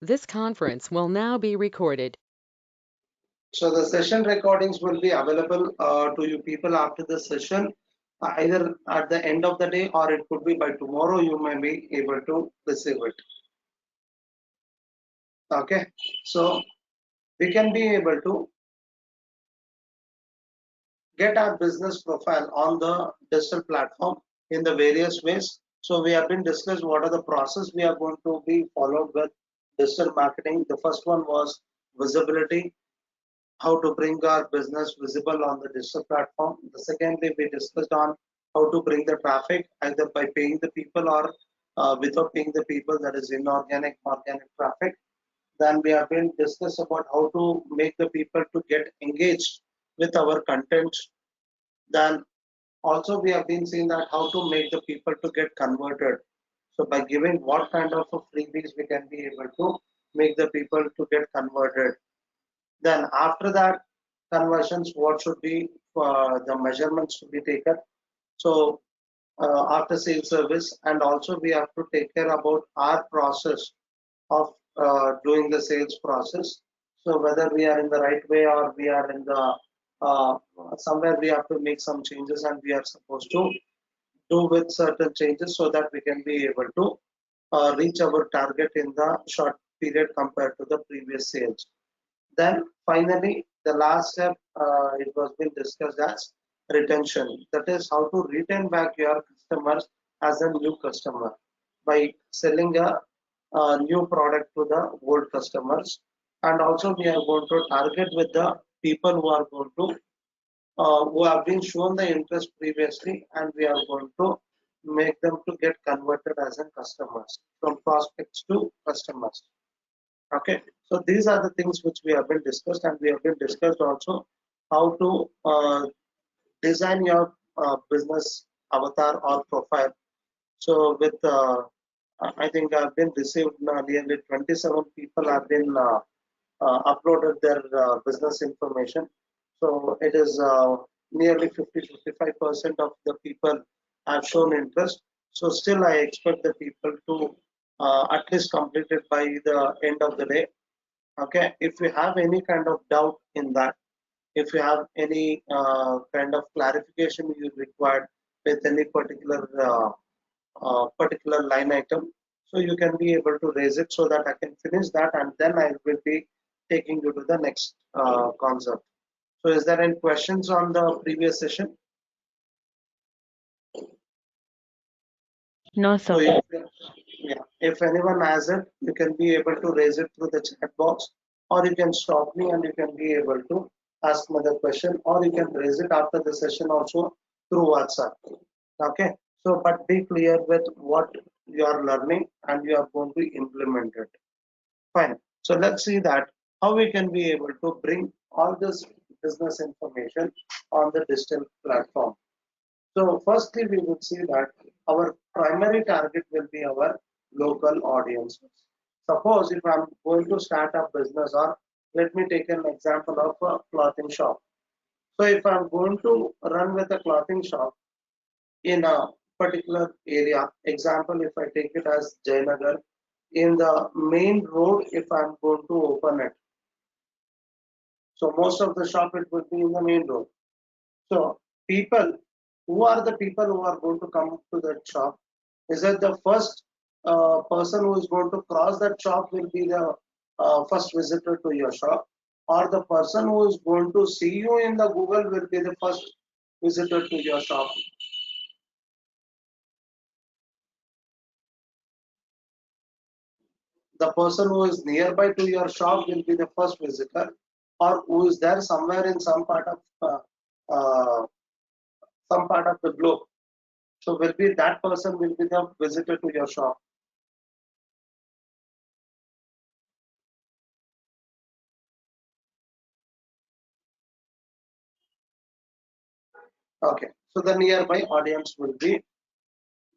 This conference will now be recorded. So the session recordings will be available to you people after the session, either at the end of the day or it could be by tomorrow. You may be able to receive it. Okay, so we can be able to get our business profile on the digital platform in the various ways. So we have been discussed what are the process we are going to be followed with digital marketing. The first one was visibility, how to bring our business visible on the digital platform. The secondly, we discussed on how to bring the traffic either by paying the people or without paying the people, that is inorganic, organic traffic. Then we have been discussed about how to make the people to get engaged with our content. Then also we have been seeing that how to make the people to get converted. So by giving what kind of a freebies we can be able to make the people to get converted. Then after that conversions, what should be the measurements to be taken. So after sales service, and also we have to take care about our process of doing the sales process. So whether we are in the right way or we are in the uh, somewhere we have to make some changes and we are supposed to do with certain changes so that we can be able to reach our target in the short period compared to the previous sales. Then finally, the last step, it was been discussed as retention. That is how to retain back your customers as a new customer by selling a new product to the old customers. And also we are going to target with the people who are going to who have been shown the interest previously, and we are going to make them to get converted as a customers from prospects to customers. Okay, so these are the things which we have been discussed, and we have been discussed also how to design your business avatar or profile. So with I think I've been received nearly 27 people have been uploaded their business information. So it is nearly 50-55% of the people have shown interest. So still I expect the people to at least complete it by the end of the day. Okay, if you have any kind of doubt in that, if you have any kind of clarification you require with any particular line item, so you can be able to raise it so that I can finish that and then I will be taking you to the next concept. So is there any questions on the previous session? No, So sir. if anyone has it, you can be able to raise it through the chat box, or you can stop me and you can be able to ask another question, or you can raise it after the session also through WhatsApp. Okay, so but be clear with what you are learning and you are going to implement it. Fine. So let's see that how we can be able to bring all this business information on the digital platform. So firstly, we would see that our primary target will be our local audiences. Suppose if I'm going to start a business, or let me take an example of a clothing shop. So if I'm going to run with a clothing shop in a particular area, example, if I take it as Jayanagar, in the main road, if I'm going to open it. So most of the shop it would be in the main road. So people, who are the people who are going to come to that shop? Is it the first person who is going to cross that shop will be the first visitor to your shop, or the person who is going to see you in the Google will be the first visitor to your shop? The person who is nearby to your shop will be the first visitor, or who is there somewhere in uh, some part of the globe. So will be that person will be the visitor to your shop. Okay, so the nearby audience will be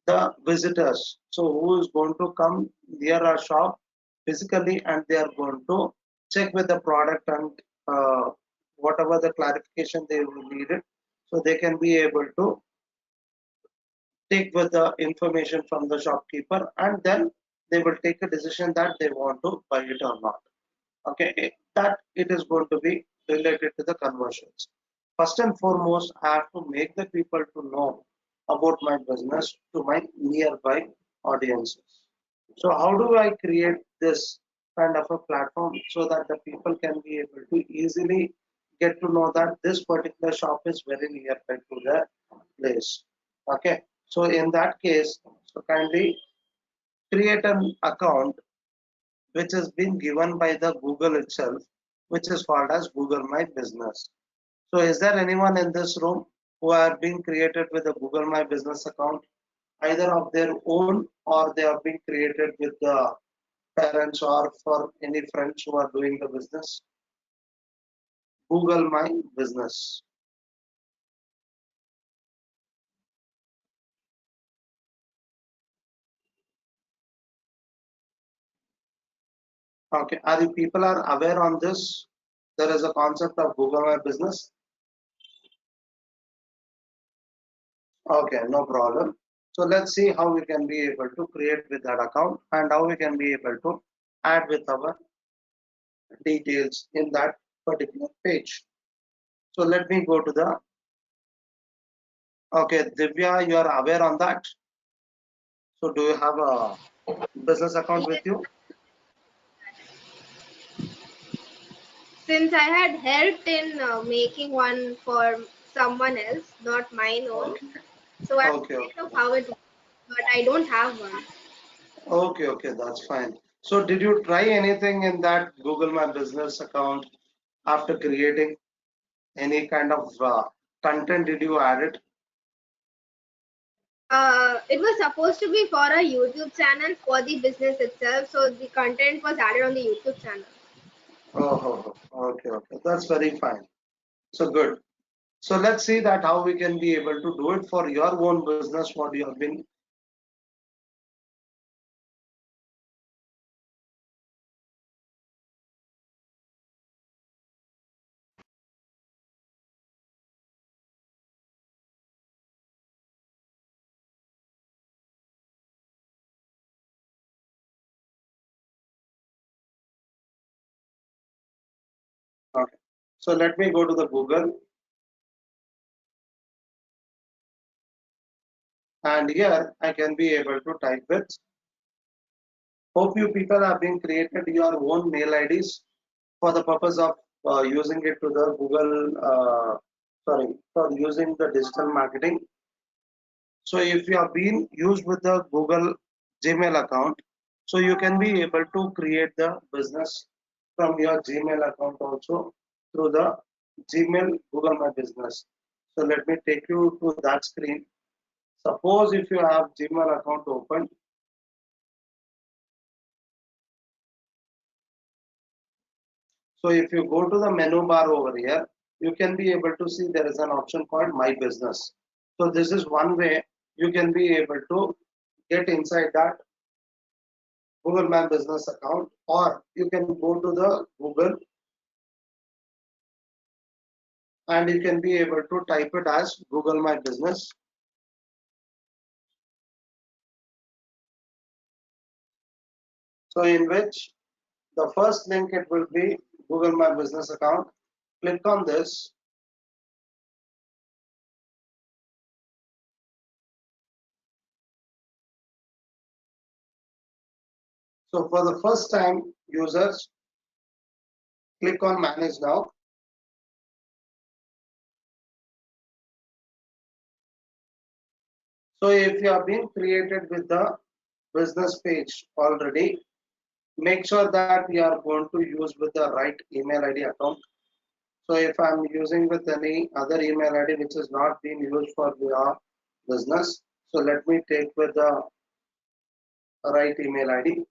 the visitors. So who is going to come near our shop physically and they are going to check with the product and whatever the clarification they will need it. So they can be able to take with the information from the shopkeeper and then they will take a decision that they want to buy it or not. Okay, that it is going to be related to the conversions. First and foremost, I have to make the people to know about my business to my nearby audiences. So how do I create this kind of a platform so that the people can be able to easily get to know that this particular shop is very nearby to their place? Okay, so in that case, so kindly create an account which has been given by the Google itself, which is called as Google My Business. So is there anyone in this room who have been created with a Google My Business account, either of their own or they have been created with the parents or for any friends who are doing the business? Google My Business. Okay, are you people are aware on this? There is a concept of Google My Business. Okay, no problem. So let's see how we can be able to create with that account and how we can be able to add with our details in that particular page. So let me go to the, okay, Divya, you are aware on that. So do you have a business account with Yes, you? since I had helped in making one for someone else, not mine own, Okay, so I'm okay, aware okay. of how it works, but I don't have one. Okay, okay, that's fine. So did you try anything in that Google My Business account after creating any kind of content? Did you add it? It was supposed to be for a YouTube channel for the business itself, so the content was added on the YouTube channel. Oh, okay, okay. That's very fine. So good. So let's see that how we can be able to do it for your own business, what you have been. Okay. So let me go to the Google, and here I can be able to type it. Hope you people have been created your own mail IDs for the purpose of using it to the Google, sorry, for using the digital marketing. So if you have been used with the Google Gmail account, so you can be able to create the business from your Gmail account also through the Gmail Google My Business. So let me take you to that screen. Suppose if you have Gmail account open, so if you go to the menu bar over here, you can be able to see there is an option called My Business. So this is one way you can be able to get inside that Google My Business account, or you can go to the Google and you can be able to type it as Google My Business. So in which the first link it will be Google My Business account. Click on this. So for the first time users, click on Manage Now. So if you have been created with the business page already, make sure that you are going to use with the right email ID account. So if I'm using with any other email ID which is not being used for your business, so let me take with the right email ID.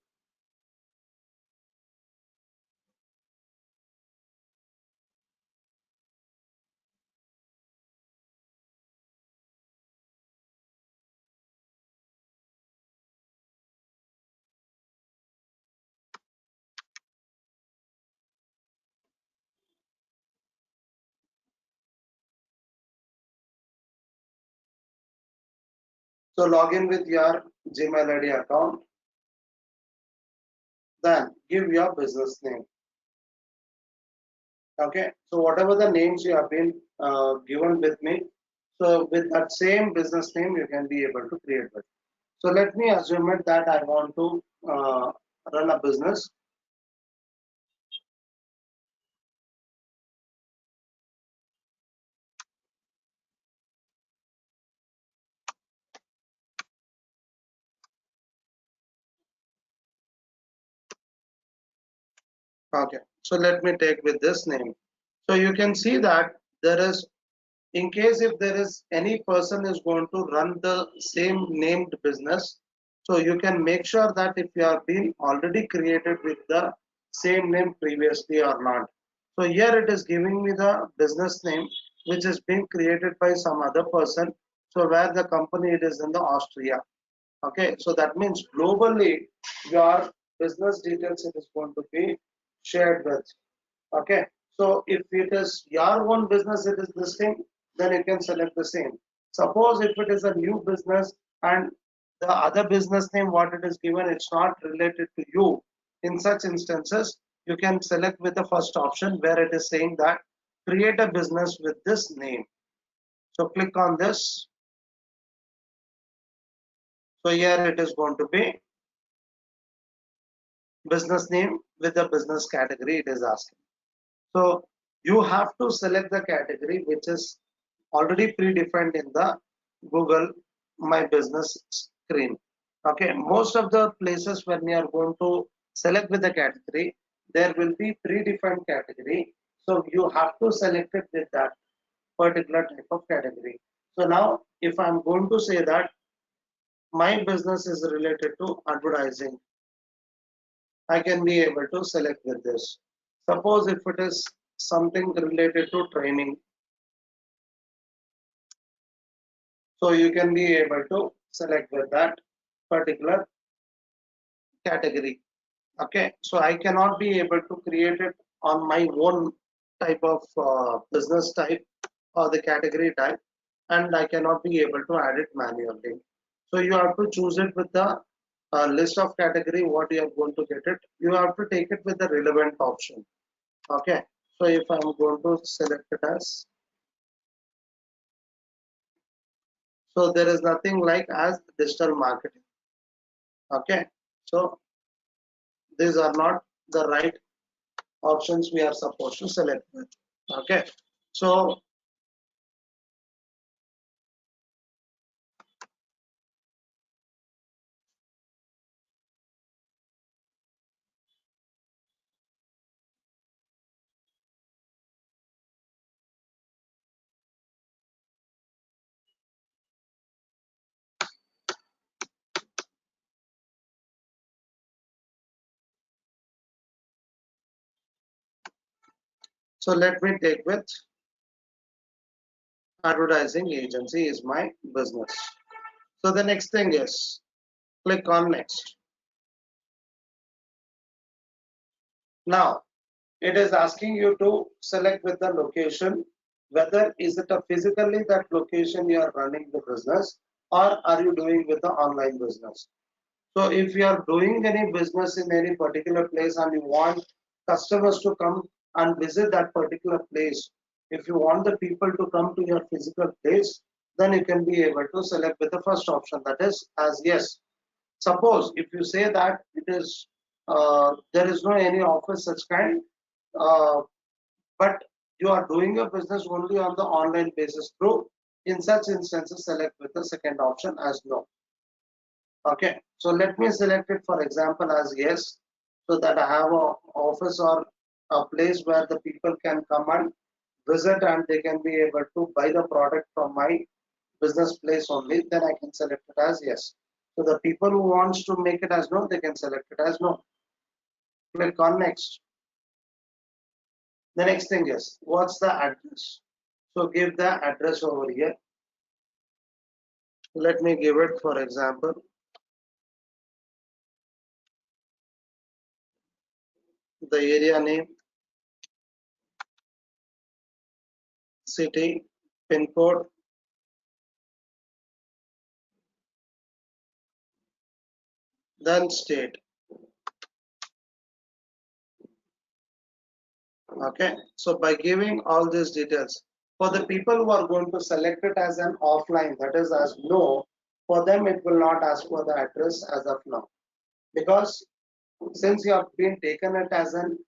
So log in with your Gmail ID account. Then give your business name. Okay, so whatever the names you have been given with me, so with that same business name you can be able to create it. So let me assume it that I want to run a business. Okay, so let me take with this name. So you can see that there is, in case if there is any person is going to run the same named business, so you can make sure that if you have been already created with the same name previously or not. So here it is giving me the business name which is being created by some other person. So where the company it is in the Austria. Okay, so that means globally your business details it is going to be shared with. Okay, so if it is your own business, it is this thing, then you can select the same. Suppose if it is a new business and the other business name, what it is given, it's not related to you. In such instances, you can select with the first option where it is saying that create a business with this name. So click on this. So here it is going to be business name with the business category it is asking. So you have to select the category which is already predefined in the Google My Business screen. Okay, most of the places when you are going to select with the category, there will be predefined category. So you have to select it with that particular type of category. So now if I'm going to say that my business is related to advertising, I can be able to select with this. Suppose if it is something related to training, so you can be able to select with that particular category. Okay, so I cannot be able to create it on my own type of business type or the category type, and I cannot be able to add it manually. So you have to choose it with the list of category what you are going to get it. You have to take it with the relevant option. Okay, so if I'm going to select it as, so there is nothing like as digital marketing. Okay, so these are not the right options we are supposed to select with. Okay, so let me take with advertising agency is my business. So the next thing is click on next. Now it is asking you to select with the location, whether is it a physically that location you are running the business or are you doing with the online business. So if you are doing any business in any particular place and you want customers to come and visit that particular place, if you want the people to come to your physical place, then you can be able to select with the first option, that is as yes. Suppose if you say that it is there is no any office such kind, uh, but you are doing your business only on the online basis through, in such instances select with the second option as no. Okay, so let me select it for example as yes, so that I have a office or a place where the people can come and visit and they can be able to buy the product from my business place only. Then I can select it as yes. So the people who wants to make it as no, they can select it as no. Click on next. The next thing is what's the address. So give the address over here. Let me give it for example the area name, city, pin code, then state. Okay, so by giving all these details, for the people who are going to select it as an offline, that is as no, for them it will not ask for the address as of now. Because since you have been taken it as an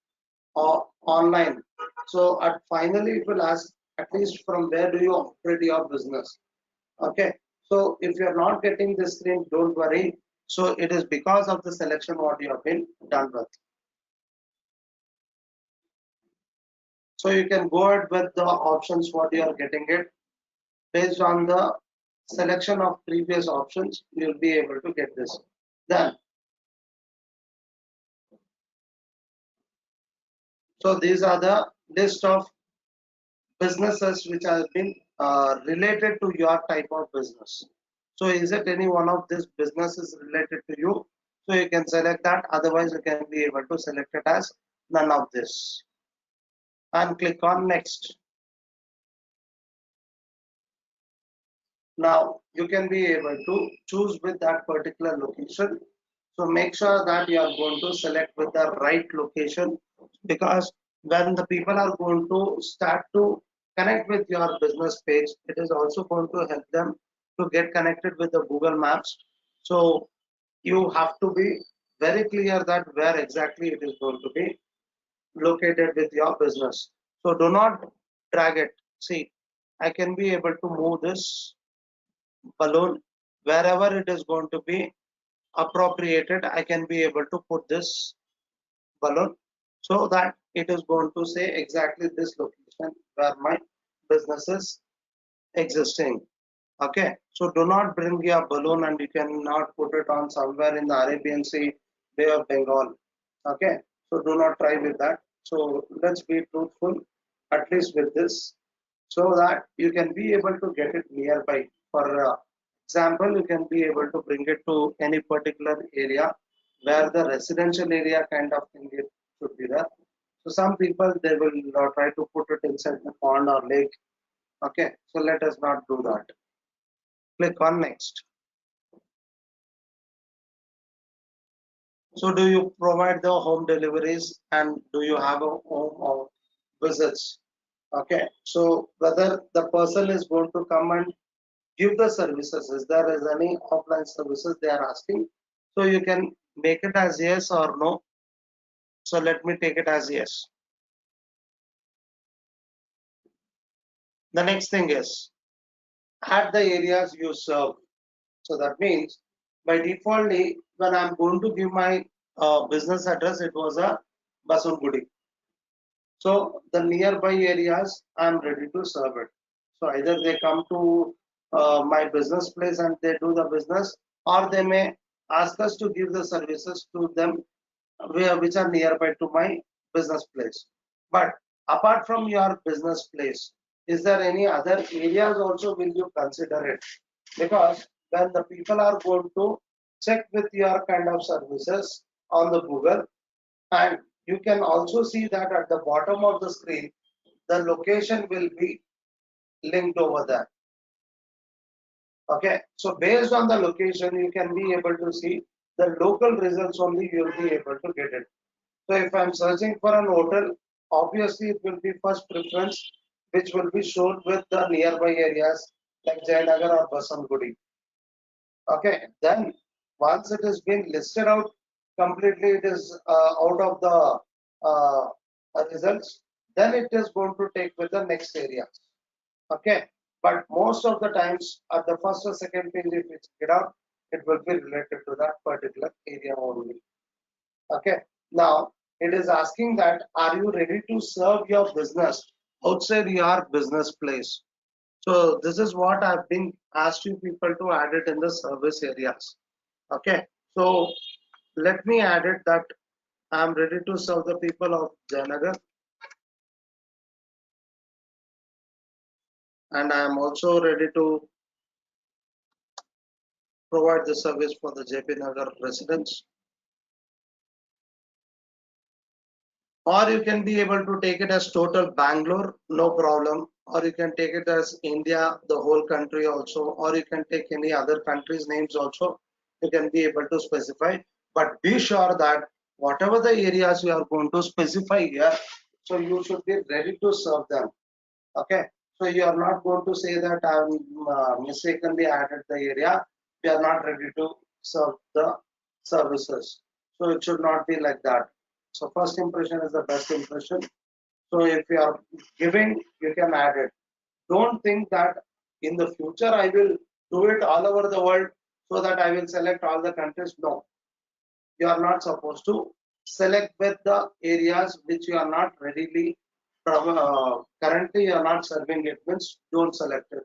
online, so at finally it will ask at least from where do you operate your business. Okay, so if you are not getting this screen, don't worry. So it is because of the selection what you have been done with. So you can go ahead with the options what you are getting it based on the selection of previous options. You'll be able to get this. Then, so these are the list of businesses which have been related to your type of business. So is it any one of these businesses related to you? So you can select that. Otherwise, you can be able to select it as none of this and click on next. Now you can be able to choose with that particular location. So make sure that you are going to select with the right location, because when the people are going to start to connect with your business page, it is also going to help them to get connected with the Google Maps. So you have to be very clear that where exactly it is going to be located with your business. So do not drag it. See, I can be able to move this balloon wherever it is going to be appropriated. I can be able to put this balloon so that it is going to say exactly this location where my business is existing. Okay, so do not bring your balloon and you cannot put it on somewhere in the Arabian Sea, Bay of Bengal. Okay, so do not try with that. So let's be truthful, at least with this, so that you can be able to get it nearby. For example, you can be able to bring it to any particular area where the residential area kind of thing should be there. So some people, they will try to put it inside the pond or lake. Okay, so let us not do that. Click on next. So do you provide the home deliveries and do you have a home or visits? Okay, so whether the person is going to come and give the services, is there is any offline services they are asking? So you can make it as yes or no. So let me take it as yes. The next thing is add the areas you serve. So that means by defaultly, when I'm going to give my business address, it was a Basungudi. So the nearby areas, I'm ready to serve it. So either they come to my business place and they do the business, or they may ask us to give the services to them which are nearby to my business place. But apart from your business place, is there any other areas also will you consider it? Because when the people are going to check with your kind of services on the Google, and you can also see that at the bottom of the screen, the location will be linked over there. Okay, so based on the location, you can be able to see the local results only you will be able to get it. So if I'm searching for an hotel, obviously it will be first preference, which will be shown with the nearby areas like Jayanagar or Basantgudi. Okay, then once it is being listed out completely, it is out of the results, then it is going to take with the next areas. Okay, but most of the times at the first or second page, if it's get out, it will be related to that particular area only. Okay, now it is asking that are you ready to serve your business outside your business place? So this is what I've been asked you people to add it in the service areas. Okay, so let me add it that I'm ready to serve the people of Jayanagar, and I am also ready to provide the service for the JP Nagar residents. Or you can be able to take it as total Bangalore, no problem. Or you can take it as India, the whole country also. Or you can take any other country's names also. You can be able to specify. But be sure that whatever the areas you are going to specify here, So you should be ready to serve them. Okay. So you are not going to say that I'm mistakenly added the area. We are not ready to serve the services. So it should not be like that. So first impression is the best impression. So if you are giving, you can add it. Don't think that in the future I will do it all over the world so that I will select all the countries. No, you are not supposed to select with the areas which you are not readily currently you are not serving. It means don't select it.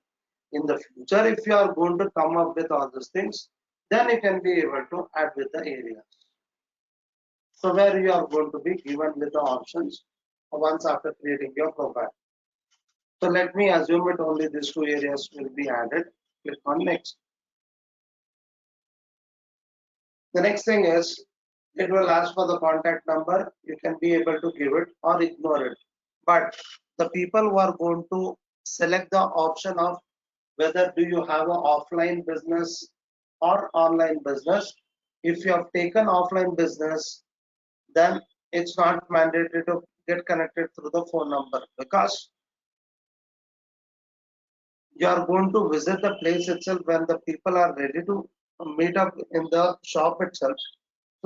In the future, if you are going to come up with all these things, then you can be able to add with the areas. So where you are going to be given with the options once after creating your profile. So let me assume it only these two areas will be added. Click on next. The next thing is it will ask for the contact number. You can be able to give it or ignore it. But the people who are going to select the option of whether do you have an offline business or online business. If you have taken offline business, then it's not mandatory to get connected through the phone number because you are going to visit the place itself when the people are ready to meet up in the shop itself.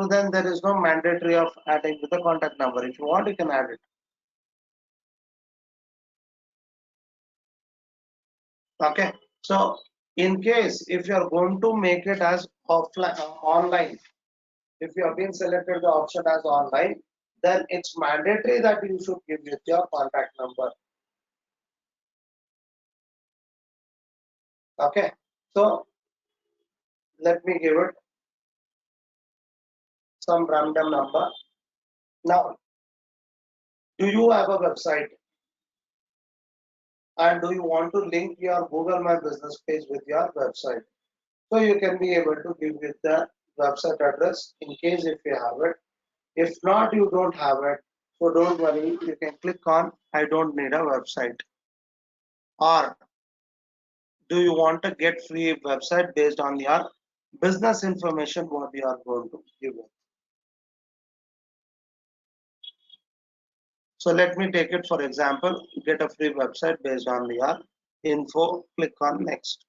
So then there is no mandatory of adding with the contact number. If you want, you can add it. Okay. So in case if you are going to make it as offline online, if you have been selected the option as online, then it's mandatory that you should give with your contact number. Okay. So let me give it some random number. Now, do you have a website? And do you want to link your Google My Business page with your website? So you can be able to give it the website address in case if you have it. If not, you don't have it. So don't worry, you can click on I don't need a website. Or do you want to get free website based on your business information what you are going to give it? So let me take it for example, get a free website based on your info, click on next.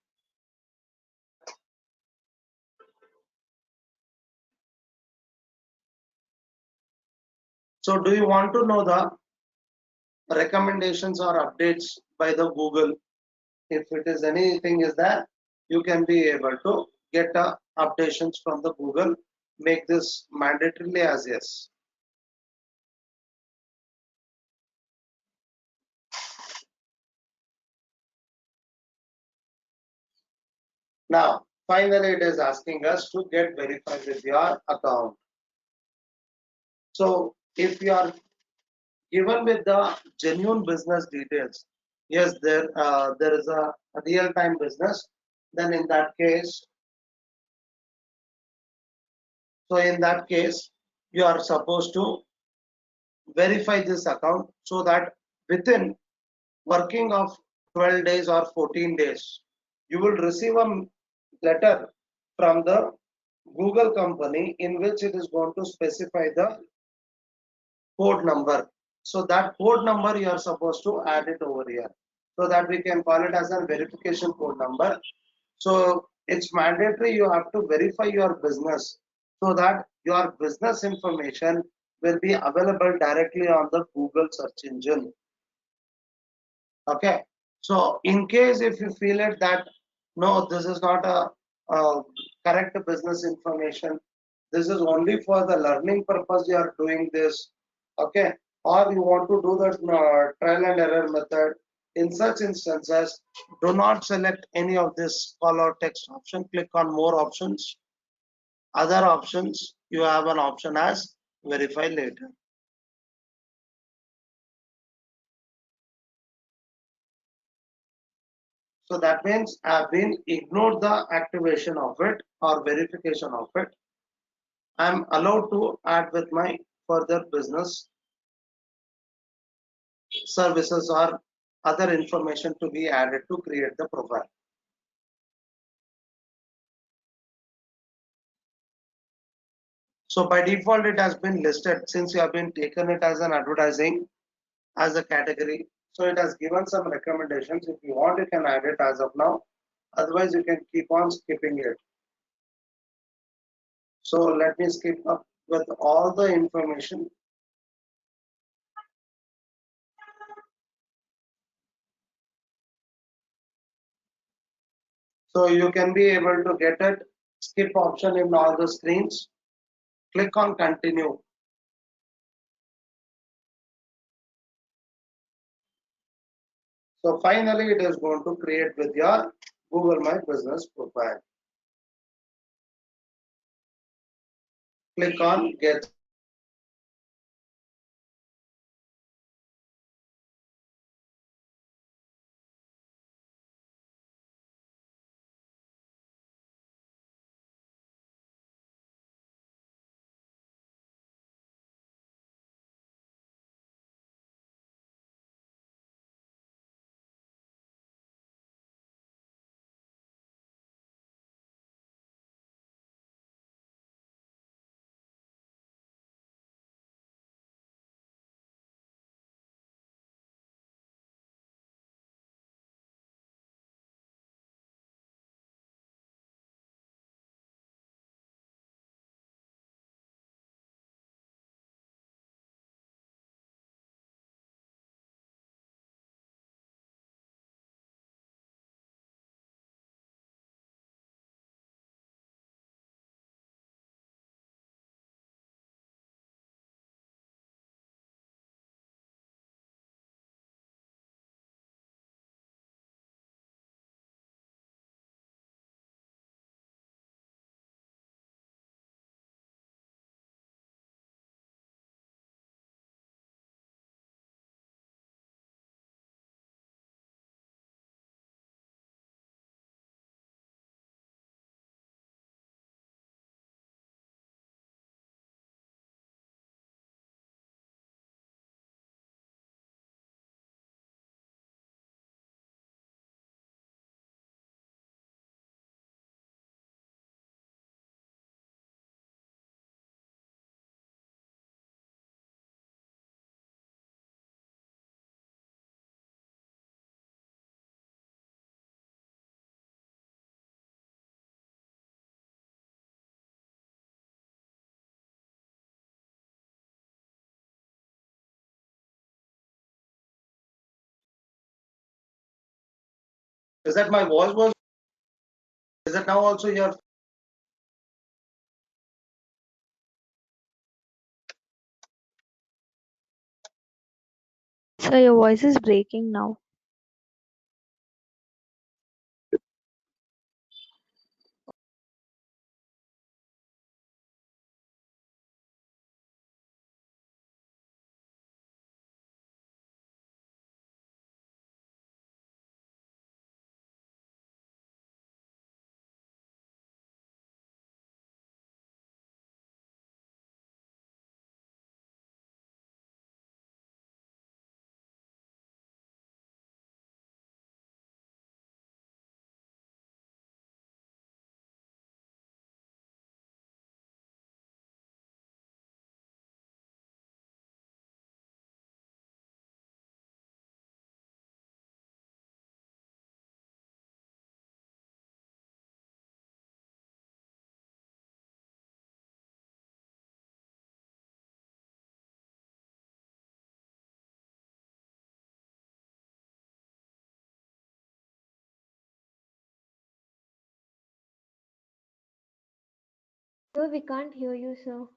So do you want to know the recommendations or updates by the Google? If it is anything is there, you can be able to get updations from the Google. Make this mandatorily as yes. Now, finally, it is asking us to get verified with your account. So if you are given with the genuine business details, yes, there is a real-time business, then in that case, you are supposed to verify this account so that within working of 12 days or 14 days, you will receive a letter from the Google company in which it is going to specify the code number. So that code number you are supposed to add it over here so that we can call it as a verification code number. So it's mandatory you have to verify your business so that your business information will be available directly on the Google search engine. Okay. So in case if you feel it that no, this is not a correct business information, this is only for the learning purpose you are doing this, okay, or you want to do the trial and error method, in such instances do not select any of this call out text option. Click on more options, other options. You have an option as verify later. So that means I've been ignored the activation of it or verification of it. I'm allowed to add with my further business services or other information to be added to create the profile. So by default, it has been listed since you have been taken it as an advertising. as a category. So it has given some recommendations. If you want, you can add it as of now. Otherwise, you can keep on skipping it. So let me skip up with all the information. So you can be able to get it. Skip option in all the screens. Click on continue. So finally, it is going to create with your Google My Business profile. Click on get. Is that my voice was? Is it now also here? So your voice is breaking now. Sir, we can't hear you, sir.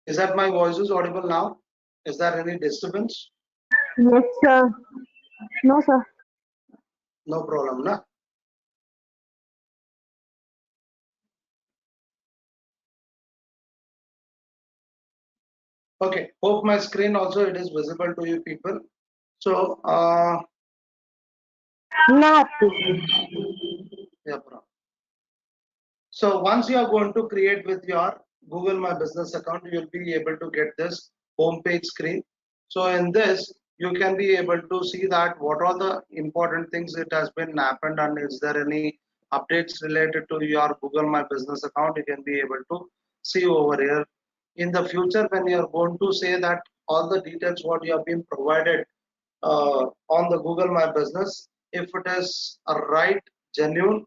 Is that my voice is audible now? Is there any disturbance? Yes, sir. No, sir. No problem, na? Okay, hope my screen also it is visible to you people. So, Not. yeah, bro. So once you are going to create with your Google My Business account, you will be able to get this homepage screen. So in this, you can be able to see that what are the important things it has been happened and is there any updates related to your Google My Business account, you can be able to see over here. In the future, when you are going to say that all the details what you have been provided on the Google My Business, if it is a right, genuine,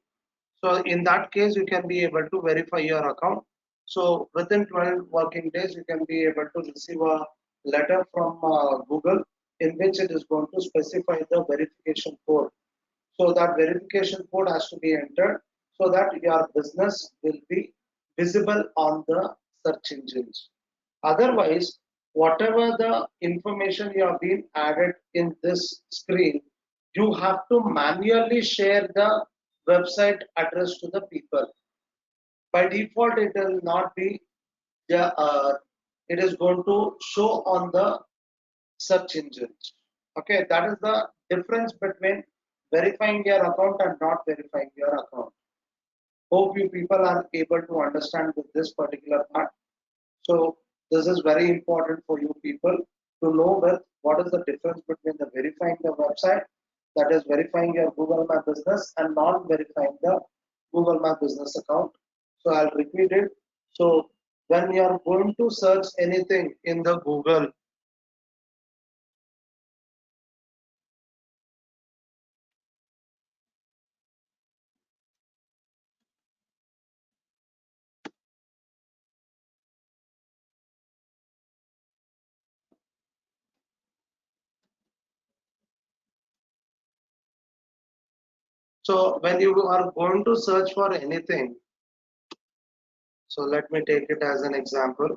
so in that case, you can be able to verify your account. So within 12 working days, you can be able to receive a letter from Google in which it is going to specify the verification code. So that verification code has to be entered so that your business will be visible on the search engines. Otherwise, whatever the information you have been added in this screen, you have to manually share the website address to the people. By default, it will not be it is going to show on the search engines. Okay, that is the difference between verifying your account and not verifying your account. Hope you people are able to understand with this particular part. So this is very important for you people to know that what is the difference between the verifying the website, that is verifying your Google My Business, and not verifying the Google My Business account. So I'll repeat it. So when you are going to search anything in the Google, so when you are going to search for anything, so let me take it as an example.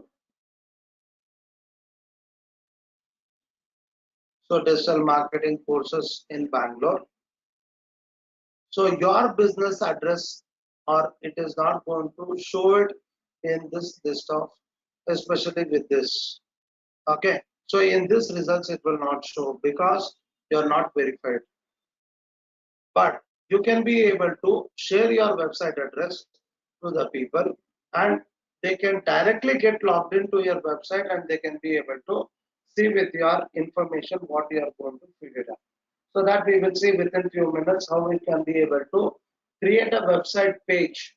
So digital marketing courses in Bangalore. So your business address or it is not going to show it in this list of, especially with this. Okay. So in this results, it will not show because you're not verified. But you can be able to share your website address to the people and they can directly get logged into your website and they can be able to see with your information what you are going to figure out. So that we will see within few minutes how we can be able to create a website page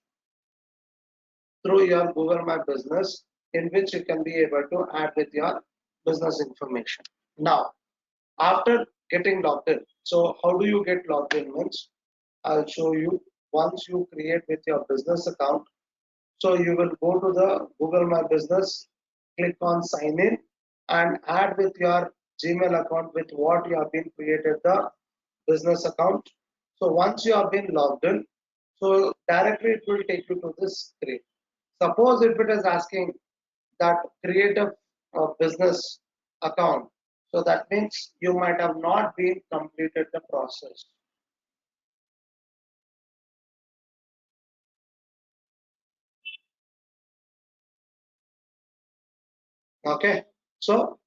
through your Google My Business in which you can be able to add with your business information. Now, after getting logged in, so how do you get logged in means I'll show you once you create with your business account. So you will go to the Google My Business, click on sign in and add with your Gmail account with what you have been created the business account. So once you have been logged in, so directly it will take you to this screen. Suppose if it is asking that create a business account, so that means you might have not been completed the process. Okay, so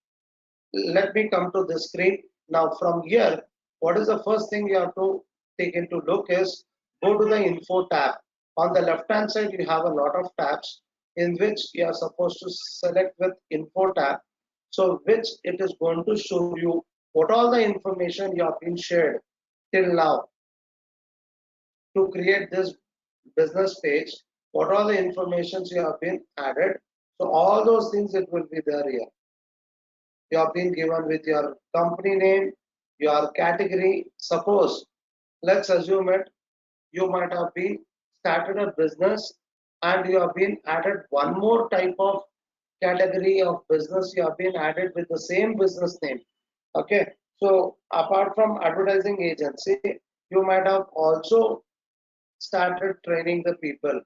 let me come to the screen. Now from here, what is the first thing you have to take into look is go to the info tab. On the left hand side, you have a lot of tabs in which you are supposed to select with info tab. So which it is going to show you what all the information you have been shared till now to create this business page, what all the informations you have been added. So all those things it will be there here. You have been given with your company name, your category. Suppose, let's assume it, you might have been started a business and you have been added one more type of category of business you have been added with the same business name. Okay, so apart from advertising agency, you might have also started training the people.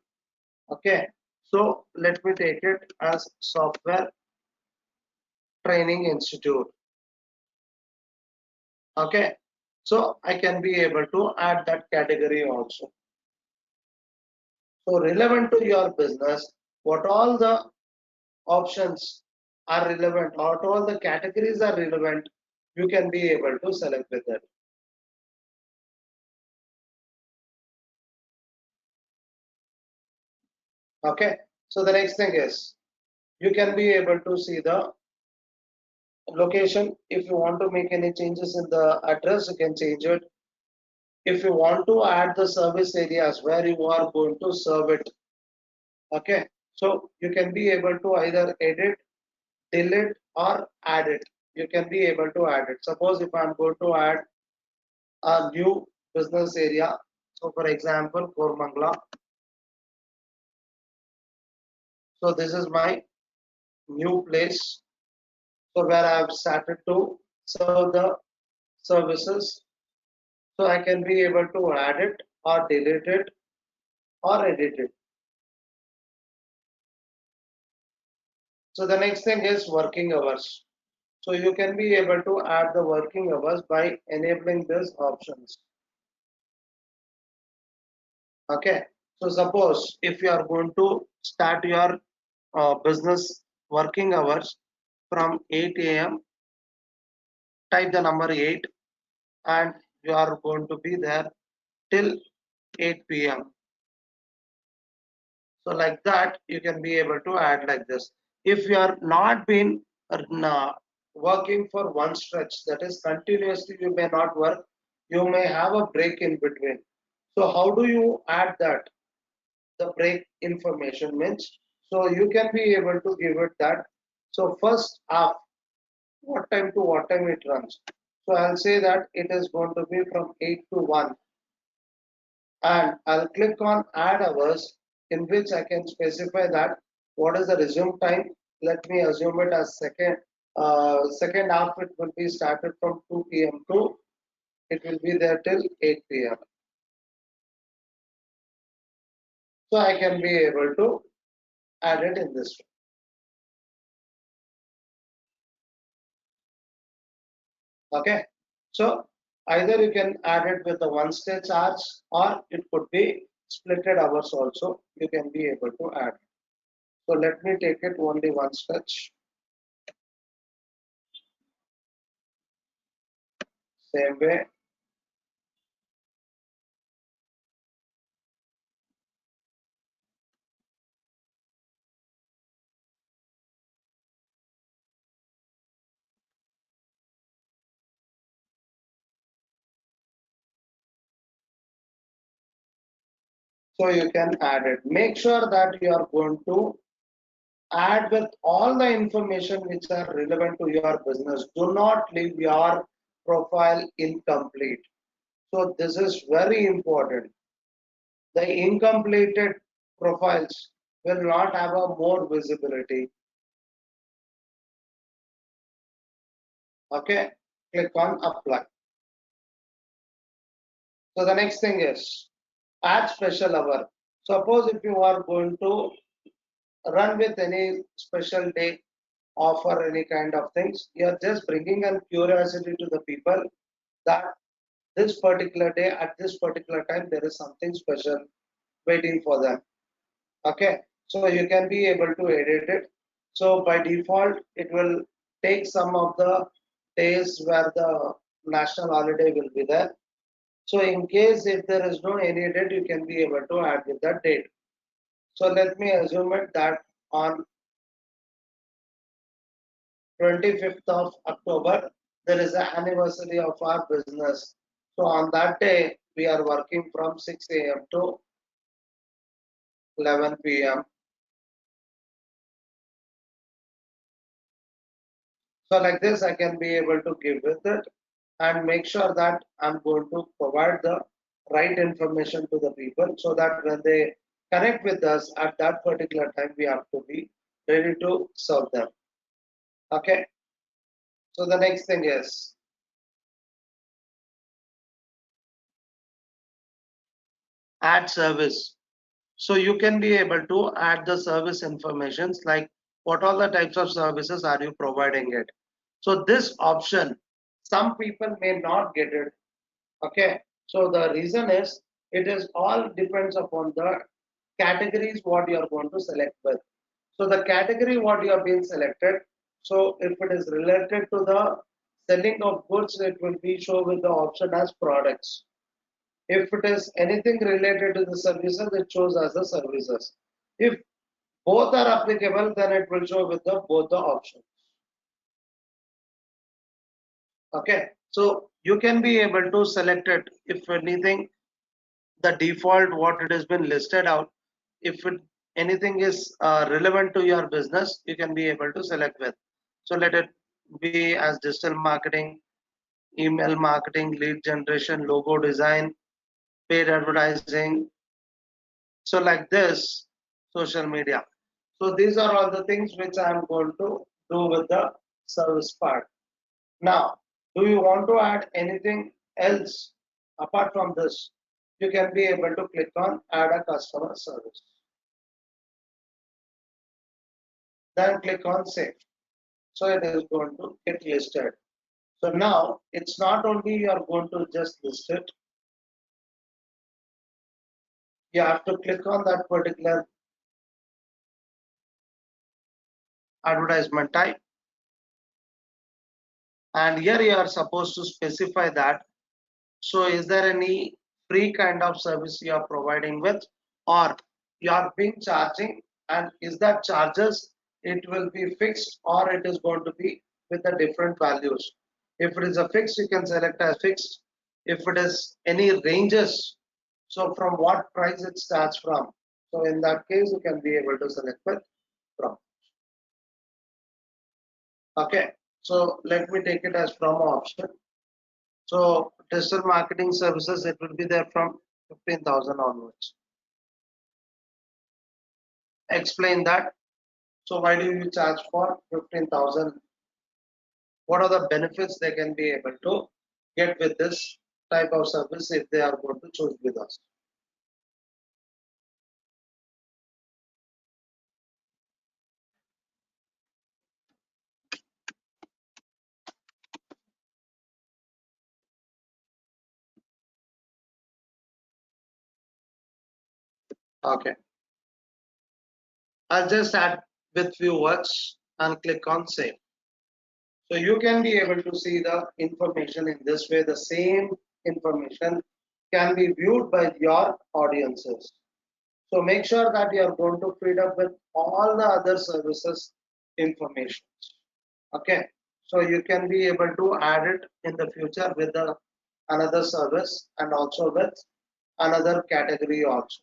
Okay, so let me take it as software Training Institute. Okay, so I can be able to add that category also. So relevant to your business, what all the options are relevant, what all the categories are relevant, you can be able to select with it. Okay, so the next thing is you can be able to see the location. If you want to make any changes in the address, you can change it. If you want to add the service areas where you are going to serve it, okay, so you can be able to either edit, delete, or add it. You can be able to add it. Suppose if I'm going to add a new business area, so for example, Kormangla. So this is my new place. So where I have started to serve the services. So I can be able to add it or delete it or edit it. So the next thing is working hours. So you can be able to add the working hours by enabling these options. Okay. So suppose if you are going to start your business working hours from 8 a.m., type the number 8 and you are going to be there till 8 p.m. So like that, you can be able to add like this. If you are not been working for one stretch, that is continuously you may not work, you may have a break in between. So how do you add that? The break information means, so you can be able to give it that. So first half, what time to what time it runs. So I'll say that it is going to be from 8 to 1. And I'll click on add hours in which I can specify that what is the resume time. Let me assume it as second half. It will be started from 2 p.m. to it will be there till 8 p.m. So I can be able to add it in this way. Okay, so either you can add it with the one stay charge or it could be splitted hours also. You can be able to add. So let me take it only one stretch. Same way. So you can add it. Make sure that you are going to add with all the information which are relevant to your business. Do not leave your profile incomplete. So this is very important. The incompleted profiles will not have a more visibility. Okay, click on apply. So the next thing is add special hour. Suppose if you are going to run with any special day, offer any kind of things, you're just bringing a curiosity to the people that this particular day at this particular time there is something special waiting for them. Okay, so you can be able to edit it. So by default it will take some of the days where the national holiday will be there. So in case if there is no any date, you can be able to add with that date. So let me assume it that on 25th of October, there is an anniversary of our business. So on that day, we are working from 6 a.m. to 11 p.m. So like this, I can be able to give with it and make sure that I'm going to provide the right information to the people so that when they connect with us at that particular time, we have to be ready to serve them. Okay. So the next thing is add service. So you can be able to add the service informations like what all the types of services are you providing it. So this option, some people may not get it. Okay, so the reason is it is all depends upon the categories what you are going to select with. So the category what you have been selected, so if it is related to the selling of goods, it will be shown with the option as products. If it is anything related to the services, it shows as the services. If both are applicable, then it will show with the both the options. Okay, so you can be able to select it if anything, the default what it has been listed out. If it anything is relevant to your business, you can be able to select with. So let it be as digital marketing, email marketing, lead generation, logo design, paid advertising. So like this, social media. So these are all the things which I am going to do with the service part. Now, do you want to add anything else apart from this? You can be able to click on add a customer service. Then click on save. So it is going to get listed. So now it's not only you are going to just list it, you have to click on that particular advertisement type. And here you are supposed to specify that. So is there any free kind of service you are providing with, or you are being charging, and is that charges it will be fixed or it is going to be with the different values. If it is a fixed, you can select as fixed. If it is any ranges, so from what price it starts from. So in that case, you can be able to select with from. Okay, so let me take it as from option. So digital marketing services, it will be there from 15,000 onwards. Explain that. So why do you charge for 15,000? What are the benefits they can be able to get with this type of service if they are going to choose with us? Okay. I'll just add with few words and click on save. So you can be able to see the information in this way. The same information can be viewed by your audiences. So make sure that you are going to feed up with all the other services information. Okay. So you can be able to add it in the future with the another service and also with another category also.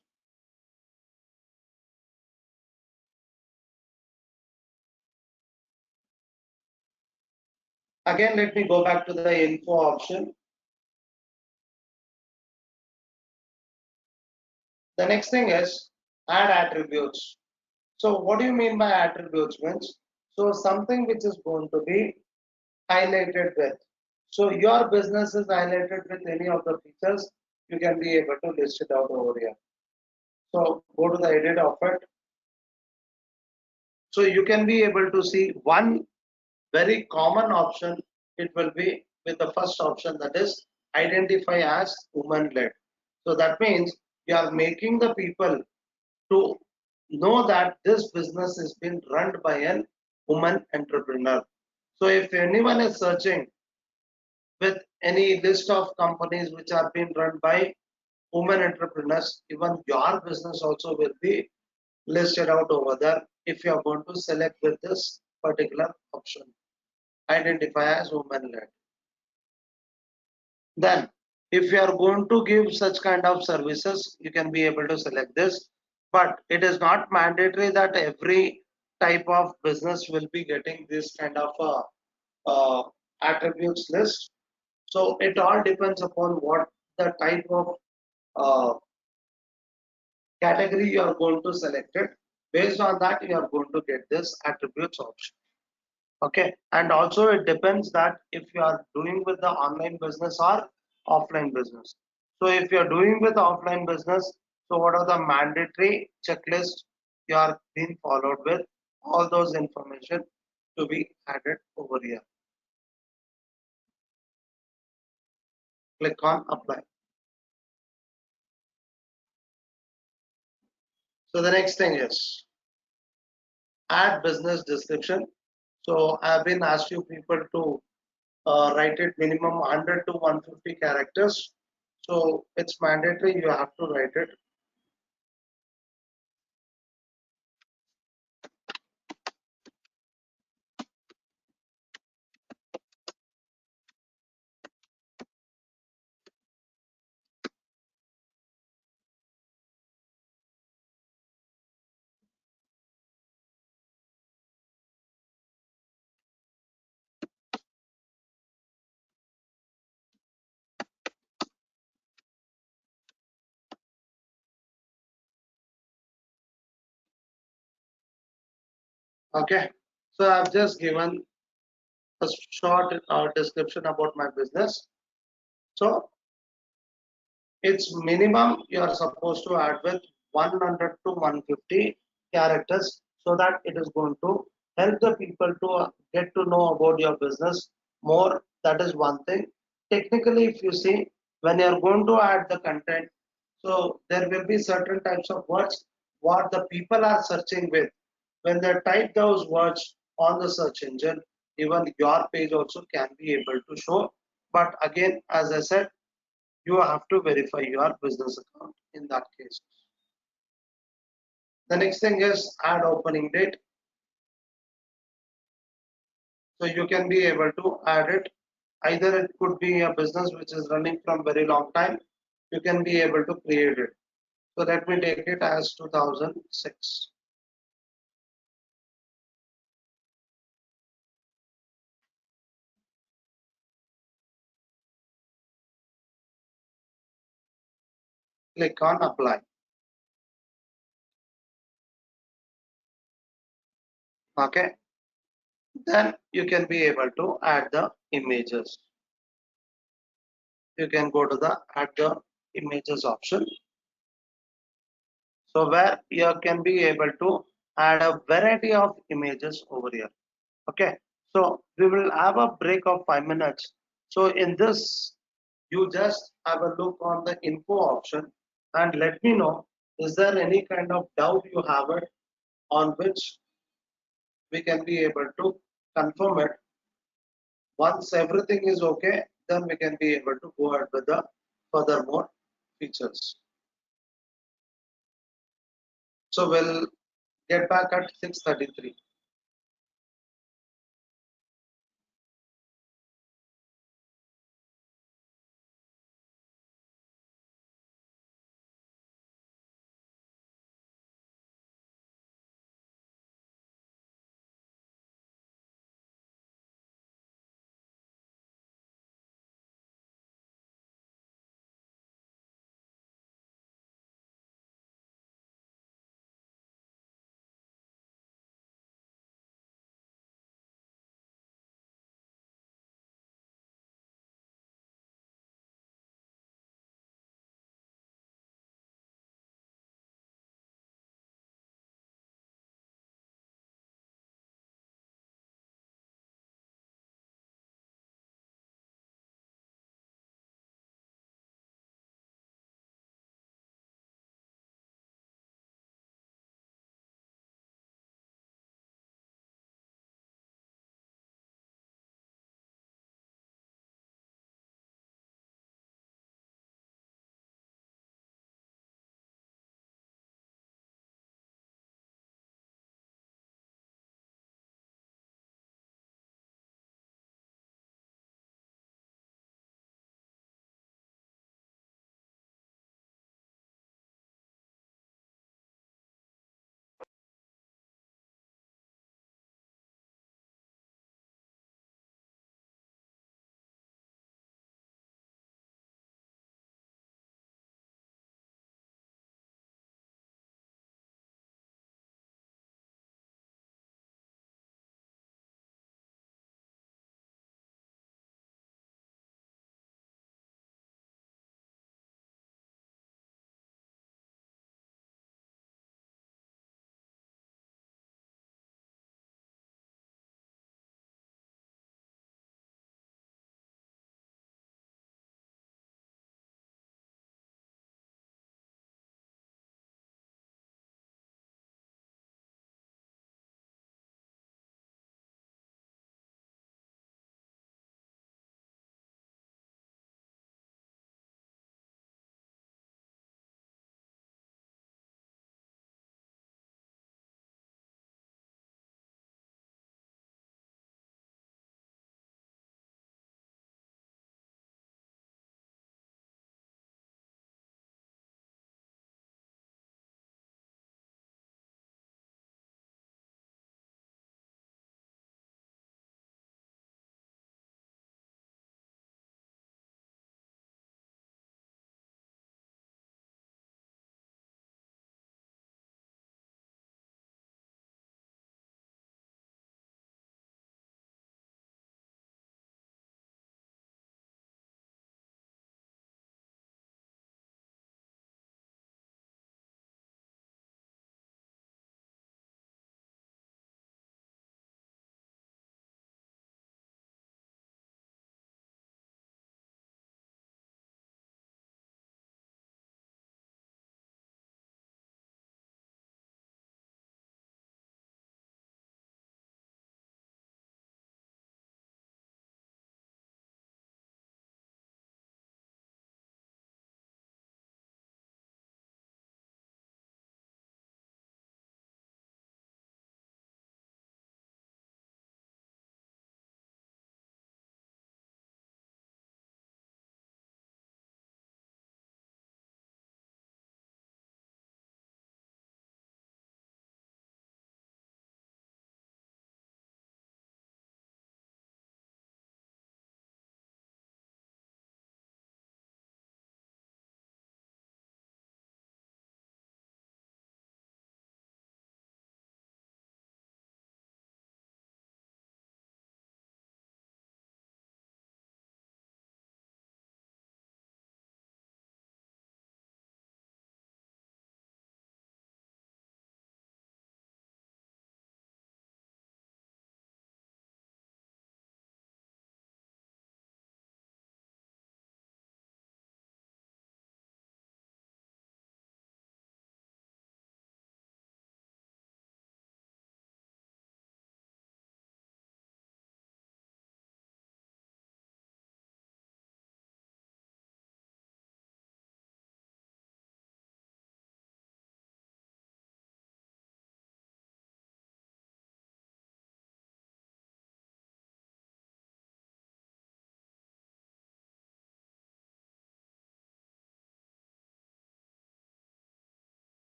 Again, let me go back to the info option. The next thing is add attributes. So what do you mean by attributes means? So something which is going to be highlighted with. So your business is highlighted with any of the features, you can be able to list it out over here. So go to the edit of it. So you can be able to see one very common option. It will be with the first option, that is identify as woman led. So that means you are making the people to know that this business is being run by a woman entrepreneur. So if anyone is searching with any list of companies which are being run by women entrepreneurs, even your business also will be listed out over there if you are going to select with this particular option, identify as woman led. Then if you are going to give such kind of services, you can be able to select this, but it is not mandatory that every type of business will be getting this kind of attributes list. So it all depends upon what the type of uh, category you are going to select it. Based on that, you are going to get this attributes option. Okay, and also it depends that if you are doing with the online business or offline business. So if you are doing with offline business, so what are the mandatory checklists you are being followed with? all those information to be added over here. Click on apply. So the next thing is add business description. So I've been asked you people to write it minimum 100 to 150 characters. So it's mandatory, you have to write it. Okay. So I've just given a short description about my business. So it's minimum you are supposed to add with 100 to 150 characters so that it is going to help the people to get to know about your business more. That is one thing. Technically, if you see, when you are going to add the content, so there will be certain types of words what the people are searching with. When they type those words on the search engine, even your page also can be able to show. But again, as I said, you have to verify your business account in that case. The next thing is add opening date. So you can be able to add it. Either it could be a business which is running from very long time. You can be able to create it. So let me take it as 2006. Click on apply. Okay. Then you can be able to add the images. You can go to the add the images option. So where you can be able to add a variety of images over here. Okay, so we will have a break of 5 minutes. So in this, you just have a look on the info option and let me know, is there any kind of doubt you have it on which we can be able to confirm it. Once everything is okay, then we can be able to go ahead with the furthermore features. So we'll get back at 6:33.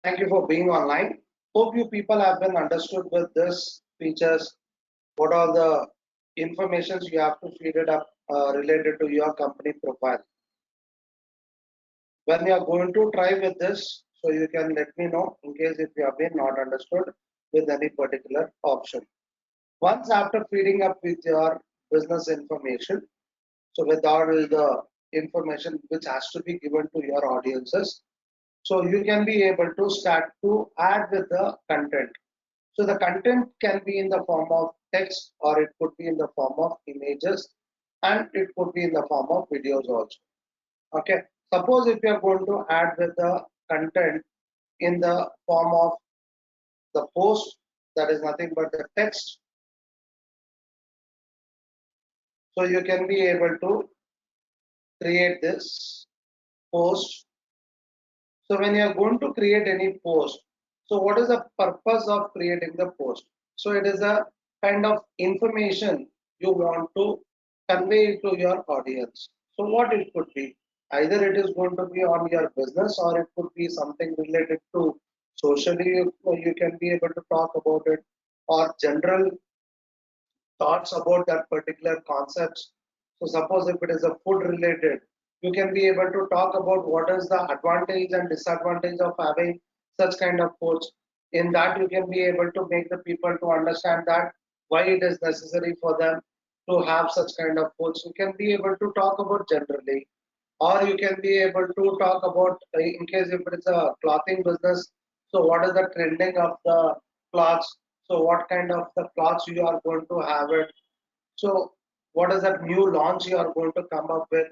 Thank you for being online. Hope you people have been understood with this features. What are the informations you have to feed it up related to your company profile. When you are going to try with this, so you can let me know in case if you have been not understood with any particular option. Once after feeding up with your business information, so with all the information which has to be given to your audiences, so you can be able to start to add with the content. So the content can be in the form of text or it could be in the form of images and it could be in the form of videos also. Okay. Suppose if you are going to add with the content in the form of the post, that is nothing but the text. So you can be able to create this post. So when you are going to create any post, so what is the purpose of creating the post? So it is a kind of information you want to convey to your audience. So what it could be? Either it is going to be on your business or it could be something related to socially, you can be able to talk about it, or general thoughts about that particular concepts. So suppose if it is a food related, you can be able to talk about what is the advantage and disadvantage of having such kind of foods. In that you can be able to make the people to understand that why it is necessary for them to have such kind of foods. You can be able to talk about generally, or you can be able to talk about in case if it is a clothing business, so what is the trending of the cloths, so what kind of the cloths you are going to have it, so what is that new launch you are going to come up with,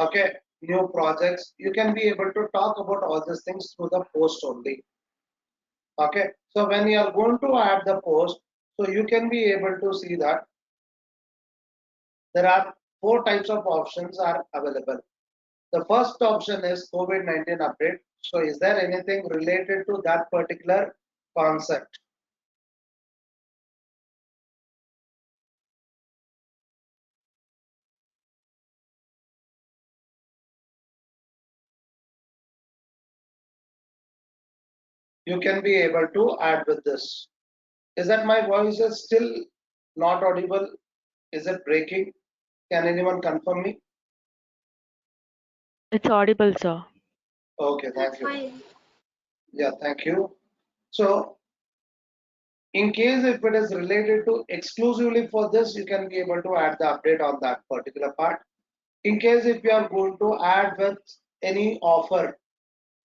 okay, new projects, you can be able to talk about all these things through the post only. Okay, so when you are going to add the post, so you can be able to see that there are four types of options are available. The first option is COVID-19 update. So is there anything related to that particular concept? You can be able to add with this. Is that my voice is still not audible? Is it breaking? Can anyone confirm me? It's audible, sir. Okay, That's thank you. fine. Yeah, thank you. So in case if it is related to exclusively for this, you can be able to add the update on that particular part. In case if you are going to add with any offer,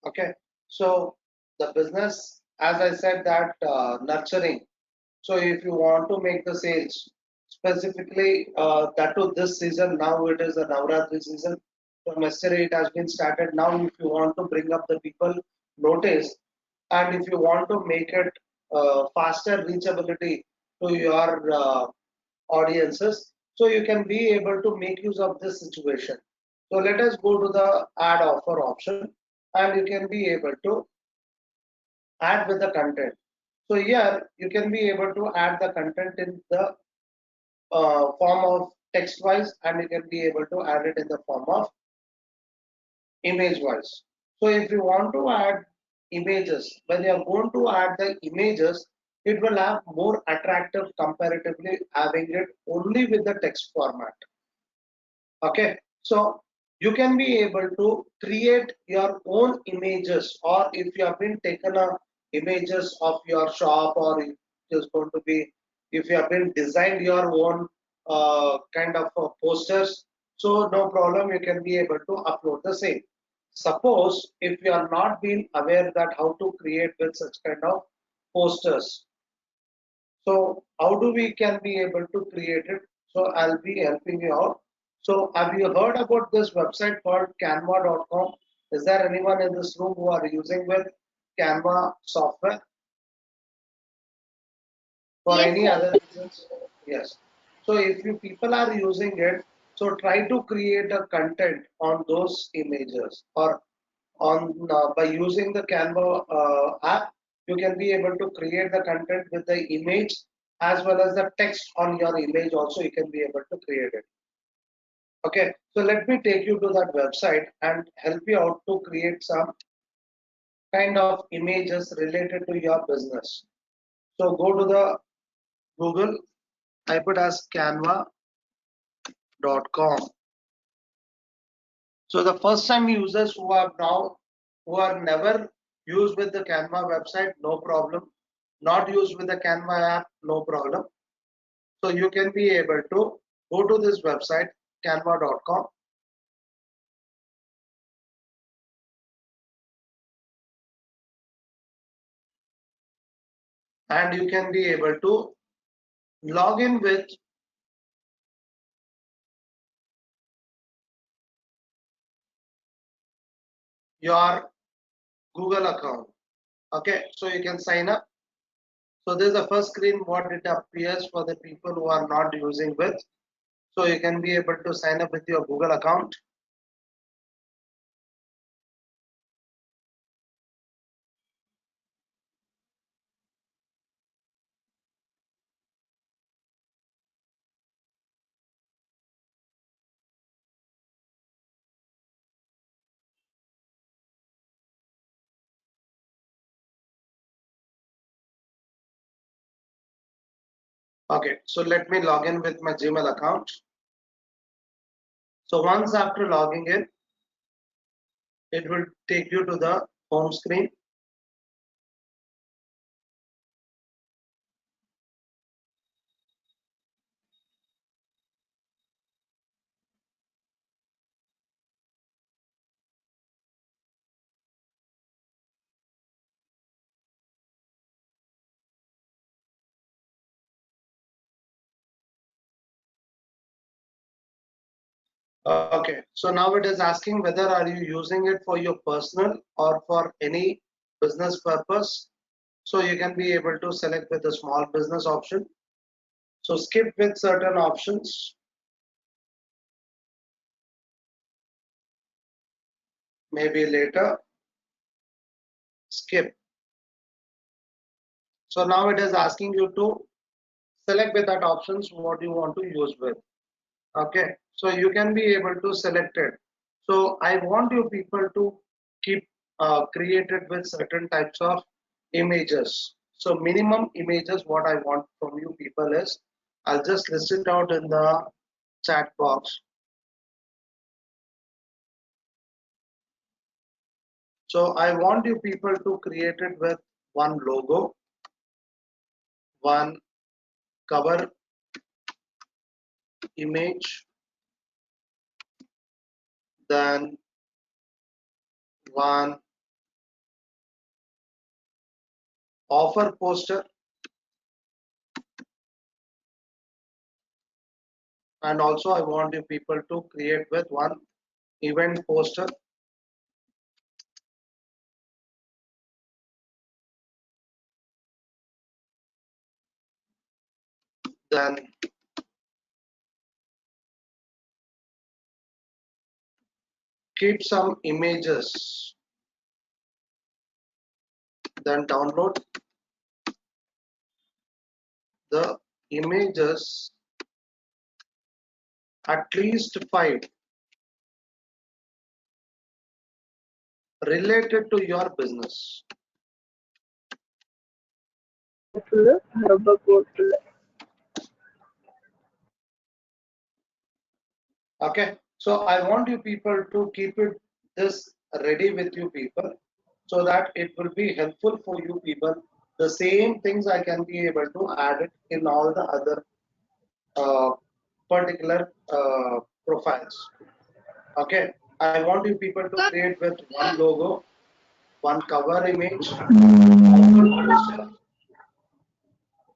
okay, so the business, as I said, that nurturing. So if you want to make the sales, specifically that to this season, now it is a Navratri season. From yesterday it has been started. Now if you want to bring up the people notice, and if you want to make it faster reachability to your audiences, so you can be able to make use of this situation. So let us go to the add offer option, and you can be able to add with the content. So here you can be able to add the content in the form of text wise, and you can be able to add it in the form of image wise. So if you want to add images, when you are going to add the images, it will have more attractive comparatively having it only with the text format. Okay, so you can be able to create your own images, or if you have been taken a images of your shop, or it is going to be if you have been designed your own kind of posters, so no problem, you can be able to upload the same. Suppose if you are not being aware that how to create with such kind of posters, so how do we can be able to create it? So I'll be helping you out. So have you heard about this website called canva.com? Is there anyone in this room who are using with Canva software for Yes, any sir. other reasons? Yes. So if you people are using it, so try to create a content on those images, or on by using the Canva app, you can be able to create the content with the image as well as the text on your image also you can be able to create it. Okay, so let me take you to that website and help you out to create some kind of images related to your business. So go to the Google, type it as canva.com. So the first time users who are never used with the Canva website, no problem. Not used with the Canva app, no problem. So you can be able to go to this website, canva.com. And you can be able to log in with your Google account. Okay, so you can sign up. So this is the first screen what it appears for the people who are not using with. So you can be able to sign up with your Google account. Okay, so let me log in with my Gmail account. So once after logging in, it will take you to the home screen. Okay, so now it is asking whether are you using it for your personal or for any business purpose. So you can be able to select with the small business option. So skip with certain options, maybe later, skip. So now it is asking you to select with that options what you want to use with. Okay, so you can be able to select it. So I want you people to keep created with certain types of images. So minimum images what I want from you people is, I'll just list it out in the chat box. So I want you people to create it with one logo, one cover image, then one offer poster, and also I want you people to create with one event poster, then keep some images, then download the images, at least 5 related to your business. rubber bottle. Okay, so I want you people to keep it this ready with you people, so that it will be helpful for you people. The same things I can be able to add it in all the other uh, particular profiles. Okay, I want you people to create with one logo, one cover image, offer poster,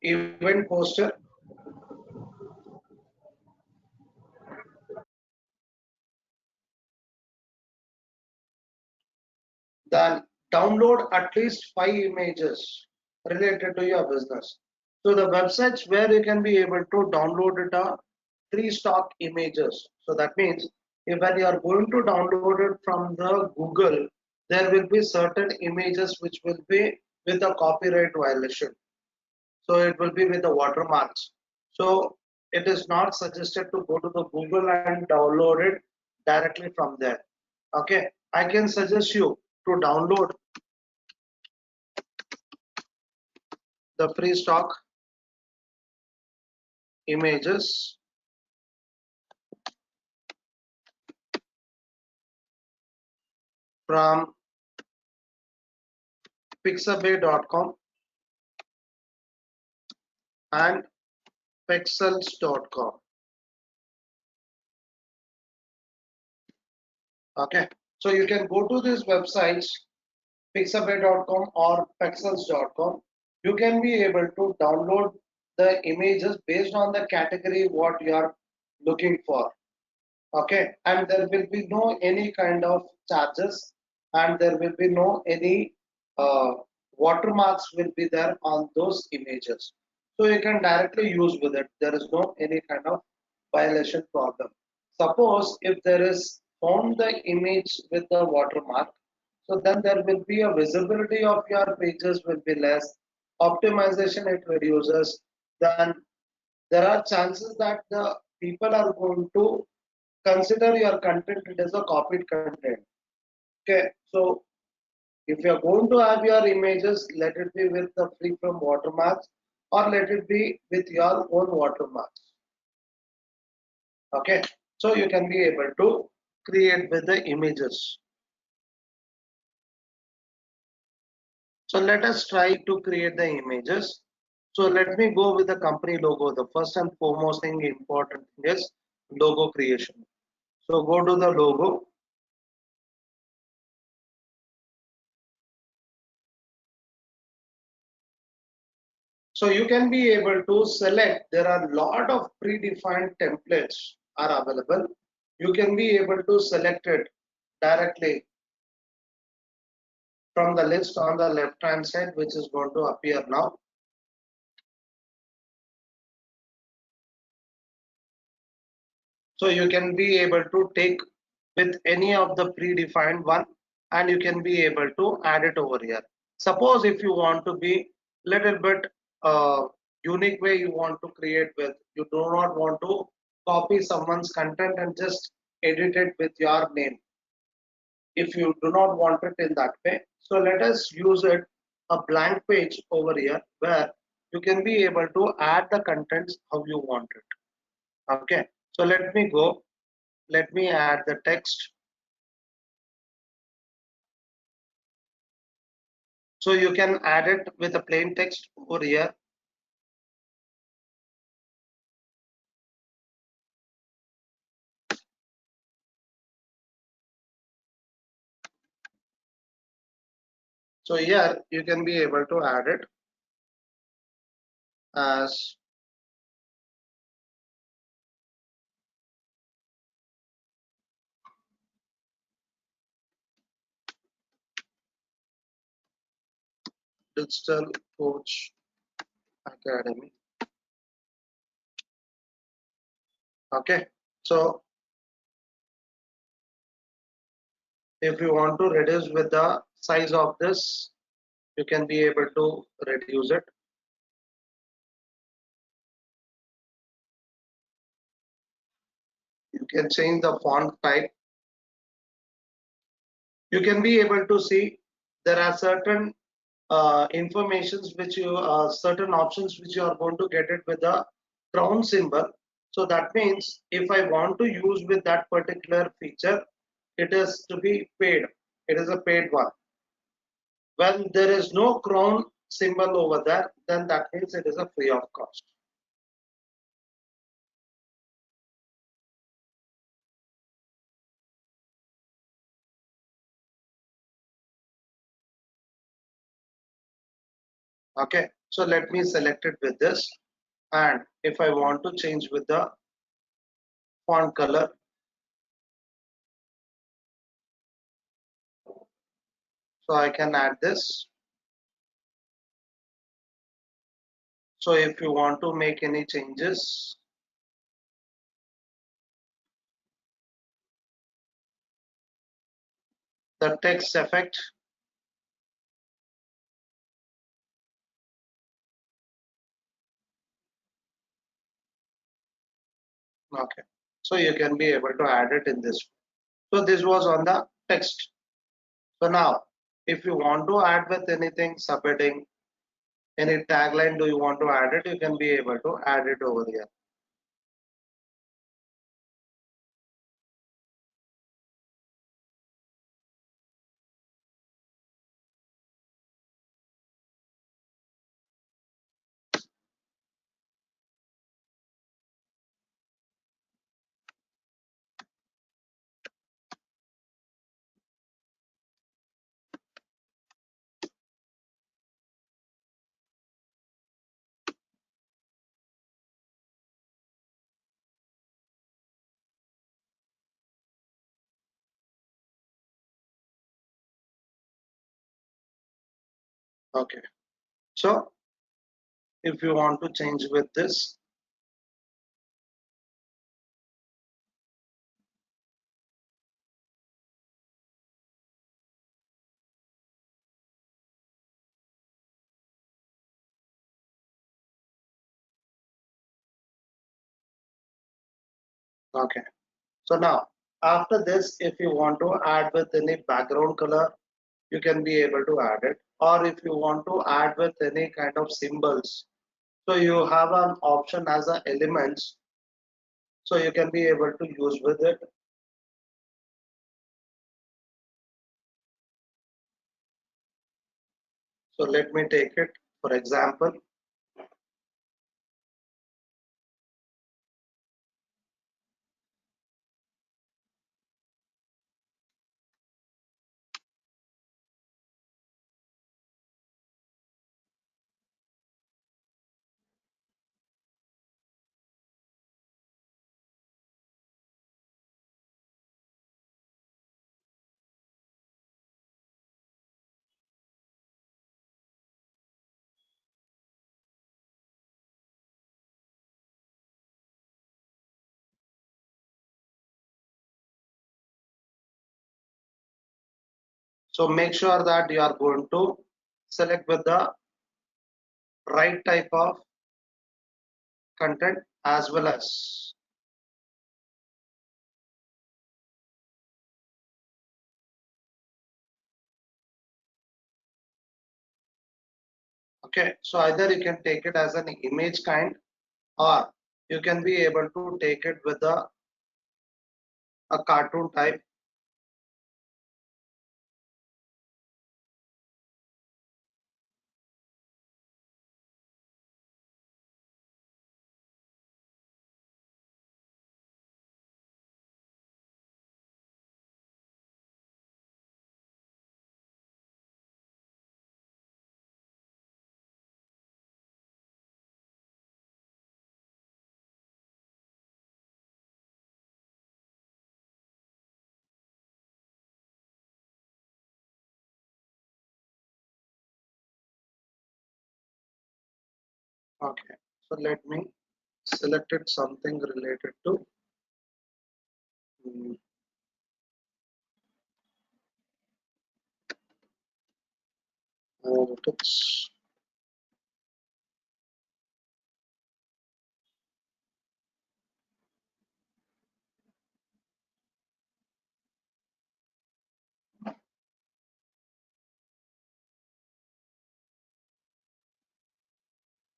event poster, then download at least 5 images related to your business. So the websites where you can be able to download it are free stock images. So that means if when you are going to download it from the Google, there will be certain images which will be with a copyright violation. So it will be with the watermarks. So it is not suggested to go to the Google and download it directly from there. Okay, I can suggest you to download the free stock images from pixabay.com and pexels.com. Okay, so you can go to these websites, pixabay.com or pexels.com. You can be able to download the images based on the category what you are looking for. Okay, and there will be no any kind of charges, and there will be no any watermarks will be there on those images. So you can directly use with it. There is no any kind of violation problem. Suppose if there is found the image with the watermark, so then there will be a visibility of your pages will be less, optimization it reduces, then there are chances that the people are going to consider your content it is a copied content. Okay, so if you are going to have your images, let it be with the free from watermarks or let it be with your own watermarks. Okay, so you can be able to create with the images. So let us try to create the images. So let me go with the company logo. The first and foremost thing important thing is logo creation. So go to the logo. So you can be able to select, there are a lot of predefined templates are available. You can be able to select it directly from the list on the left hand side, which is going to appear now. So you can be able to take with any of the predefined one and you can be able to add it over here. Suppose if you want to be little bit unique way you want to create with, you do not want to copy someone's content and just edit it with your name. If you do not want it in that way, so let us use it a blank page over here where you can be able to add the contents how you want it. Okay, so let me go. Let me add the text. So you can add it with a plain text over here. So here you can be able to add it as Digital Coach Academy. Okay, so if you want to reduce with the size of this, you can be able to reduce it. You can change the font type. You can be able to see there are certain informations which you certain options which you are going to get it with the crown symbol. So that means if I want to use with that particular feature, it is to be paid. It is a paid one. When there is no crown symbol over there, then that means it is a free of cost. Okay, so let me select it with this, and if I want to change with the font color, so I can add this. So if you want to make any changes, the text effect, okay, so you can be able to add it in this. So this was on the text. So now if you want to add with anything subheading, Any tagline do you want to add it, you can be able to add it over here. Okay, so if you want to change with this, okay. So now after this, if you want to add with any background color, you can be able to add it, or if you want to add with any kind of symbols, so you have an option as a elements, so you can be able to use with it. So let me take it for example. So make sure that you are going to select with the right type of content as well as. Okay, so either you can take it as an image kind, or you can be able to take it with a cartoon type. Okay, so let me select it something related to mm, analytics.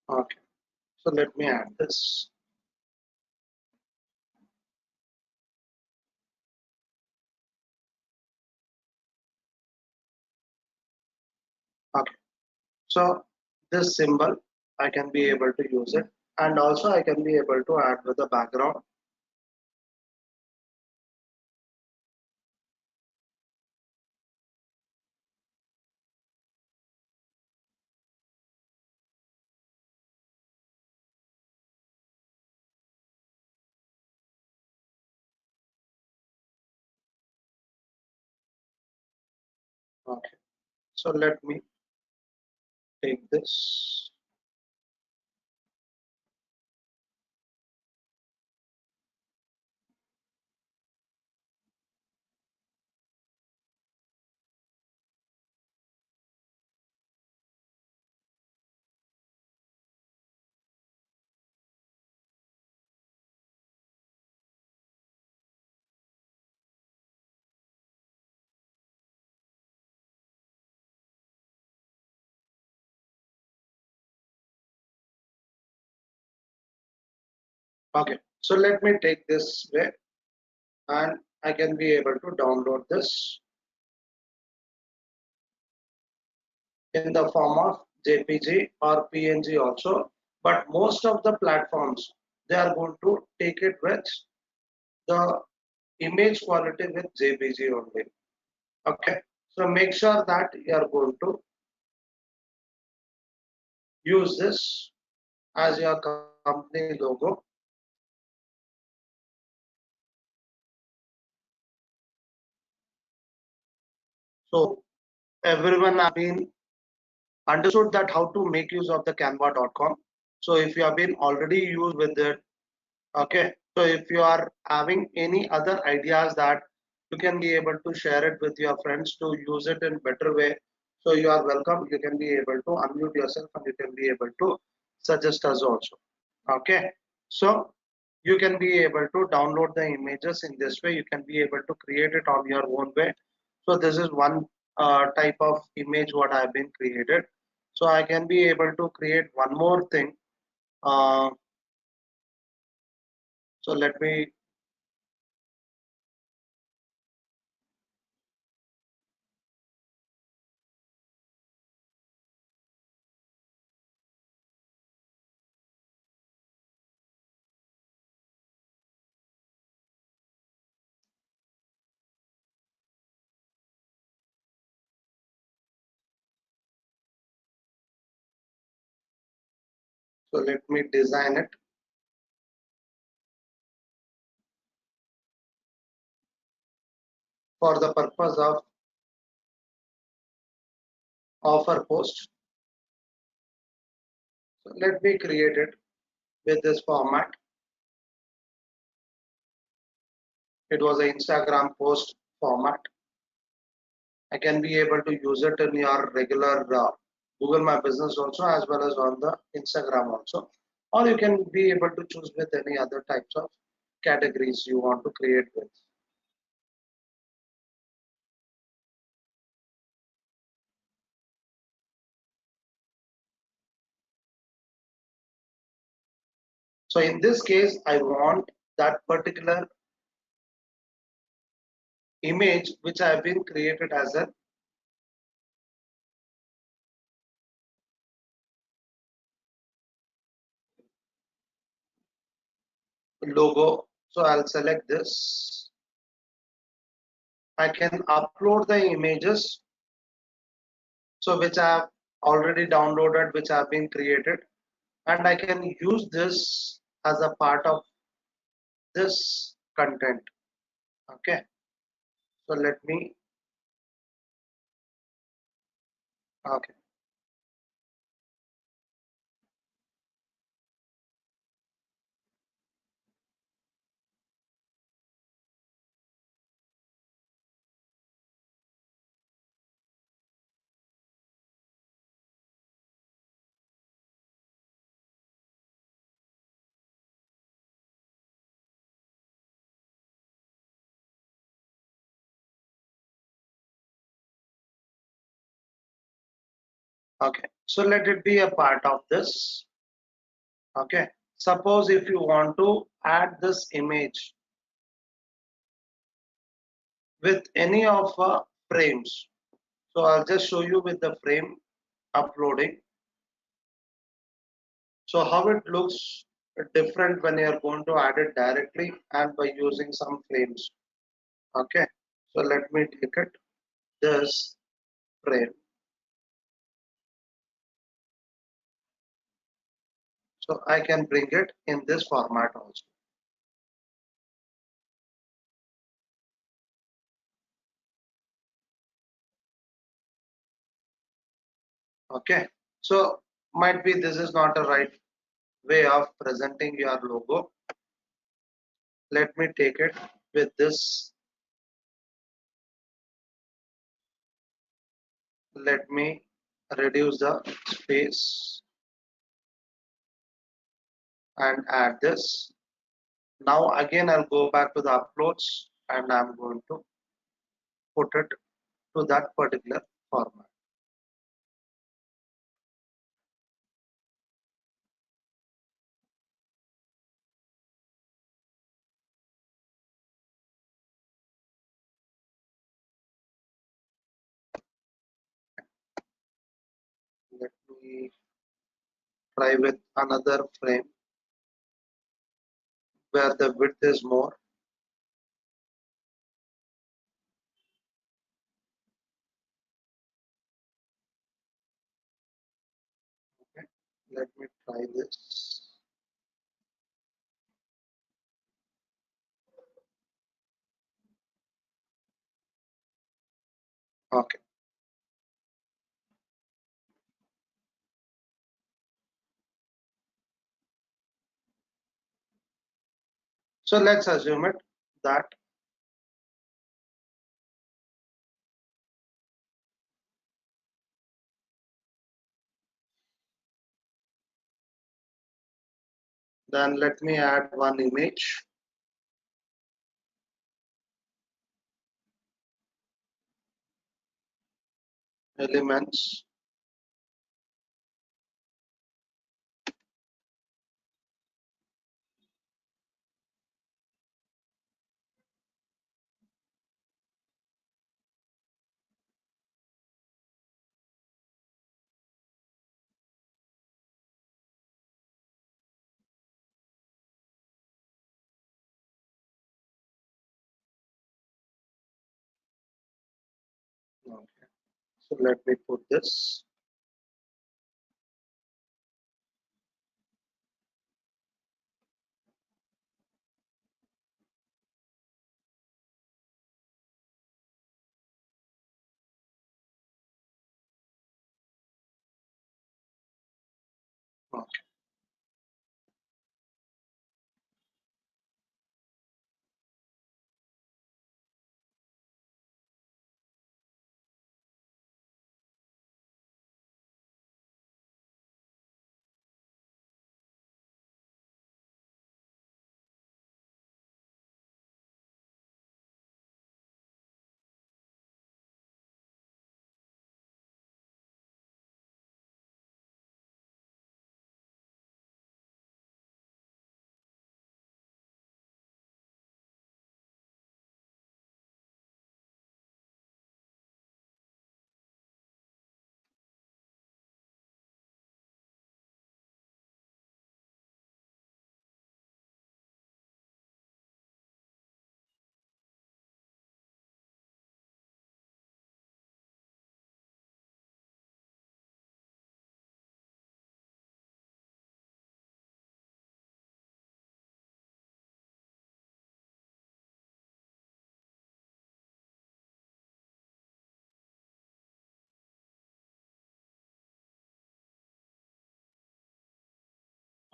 Okay, so let me add this. Okay, so this symbol I can be able to use it, and also I can be able to add with the background. Okay, so let me take this. Okay, so let me take this way and I can be able to download this in the form of JPG or PNG also. But most of the platforms, they are going to take it with the image quality with JPG only. Okay, so make sure that you are going to use this as your company logo. So everyone have been understood that how to make use of the canva.com. So if you have been already used with it, okay, so if you are having any other ideas that you can be able to share it with your friends to use it in better way, so you are welcome. You can be able to unmute yourself and you can be able to suggest us also. Okay, so you can be able to download the images in this way. You can be able to create it on your own way. So this is one type of image what I have been created. So I can be able to create one more thing. uh, so let me let me design it for the purpose of offer post. So let me create it with this format. It was an Instagram post format. I can be able to use it in your regular Google My Business also, as well as on the Instagram also. Or you can be able to choose with any other types of categories you want to create with. So in this case, I want that particular image which I have been created as a logo. So I'll select this. I can upload the images, so which I have already downloaded, which have been created, and I can use this as a part of this content. Okay, so let me, okay, okay, so let it be a part of this. Okay, suppose if you want to add this image with any of frames, so I'll just show you with the frame uploading. So how it looks different when you are going to add it directly and by using some frames. Okay, so let me take it this frame. So I can bring it in this format also. Okay, so might be this is not a right way of presenting your logo. Let me take it with this. Let me reduce the space and add this. Now again I'll go back to the uploads and I'm going to put it to that particular format. me try with another frame where the width is more. Okay, let me try this. Okay, so let's assume it that then let me add one image. Elements. Okay, so let me put this. Okay.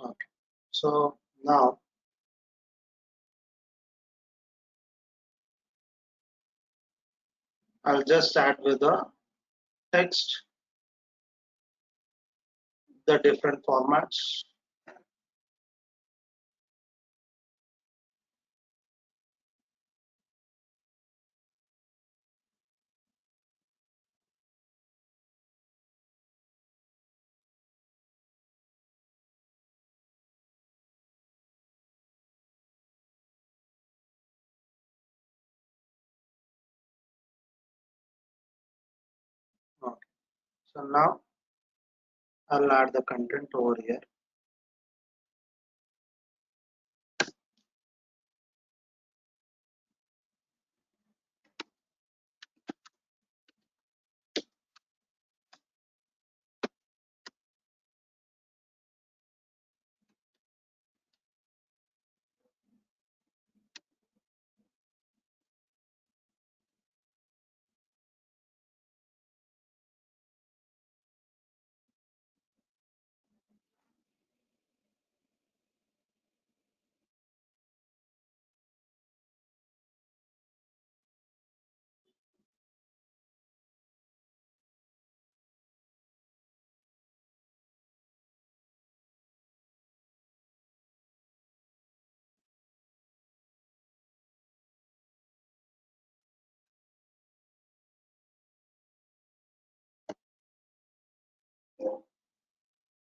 Okay. So now I'll just add with the text the different formats. Okay. So now I'll add the content over here.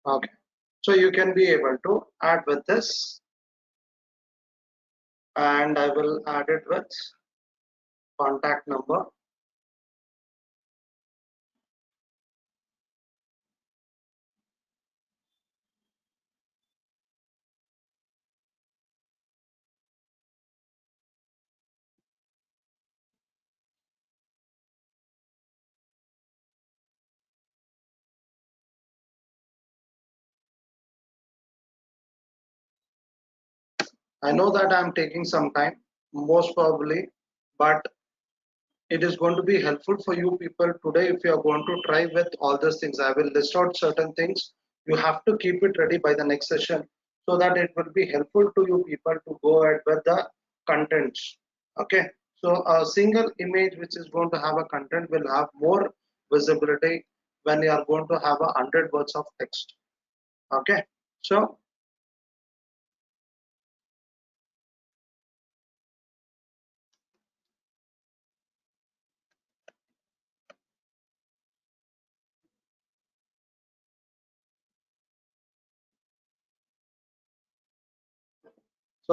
Okay. So you can be able to add with this, and I will add it with contact number. I know that I'm taking some time, most probably, but it is going to be helpful for you people today if you are going to try with all these things. I will list out certain things. You have to keep it ready by the next session so that it will be helpful to you people to go ahead with the contents. Okay. So a single image which is going to have a content will have more visibility when you are going to have 100 words of text. Okay. So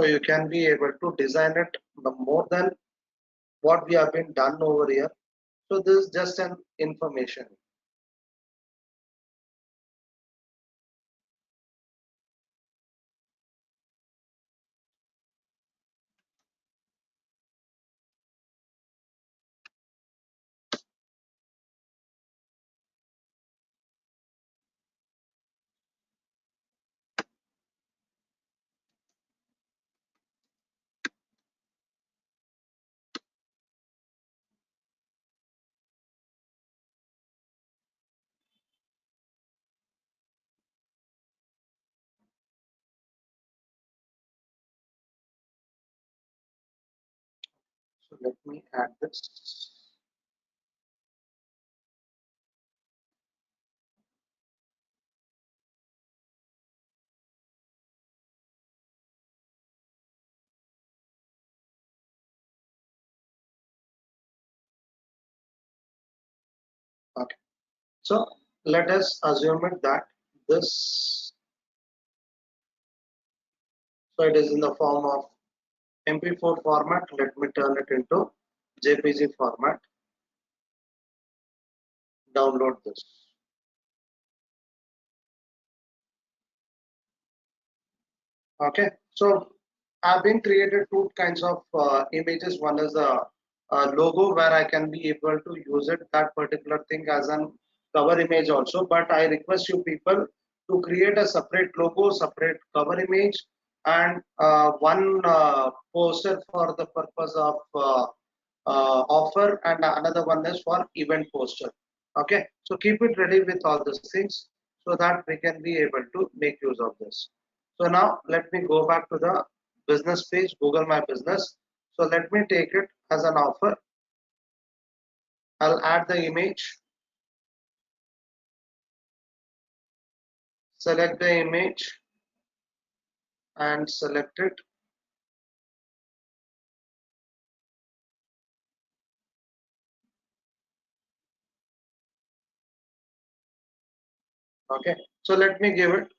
you can be able to design it the more than what we have been done over here. So this is just an information. So let me add this. Okay. So let us assume it that this, so it is in the form of MP4 format. Let me turn it into JPG format. Download this. Okay. So I've been created two kinds of images. One is a logo where I can be able to use it, that particular thing as an cover image also. But I request you people to create a separate logo, separate cover image, and one poster for the purpose of offer, and another one is for event poster. Okay. So keep it ready with all these things so that we can be able to make use of this. So now let me go back to the business page, Google My Business. So let me take it as an offer. I'll add the image, select the image and select it. Okay. So let me give it.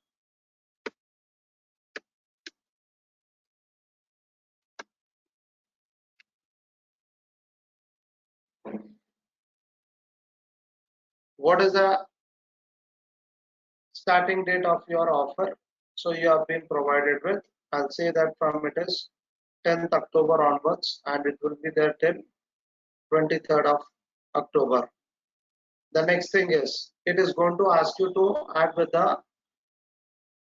What is the starting date of your offer? So you have been provided with. I'll say that from it is 10th October onwards, and it will be there till 23rd of October. The next thing is, it is going to ask you to add with the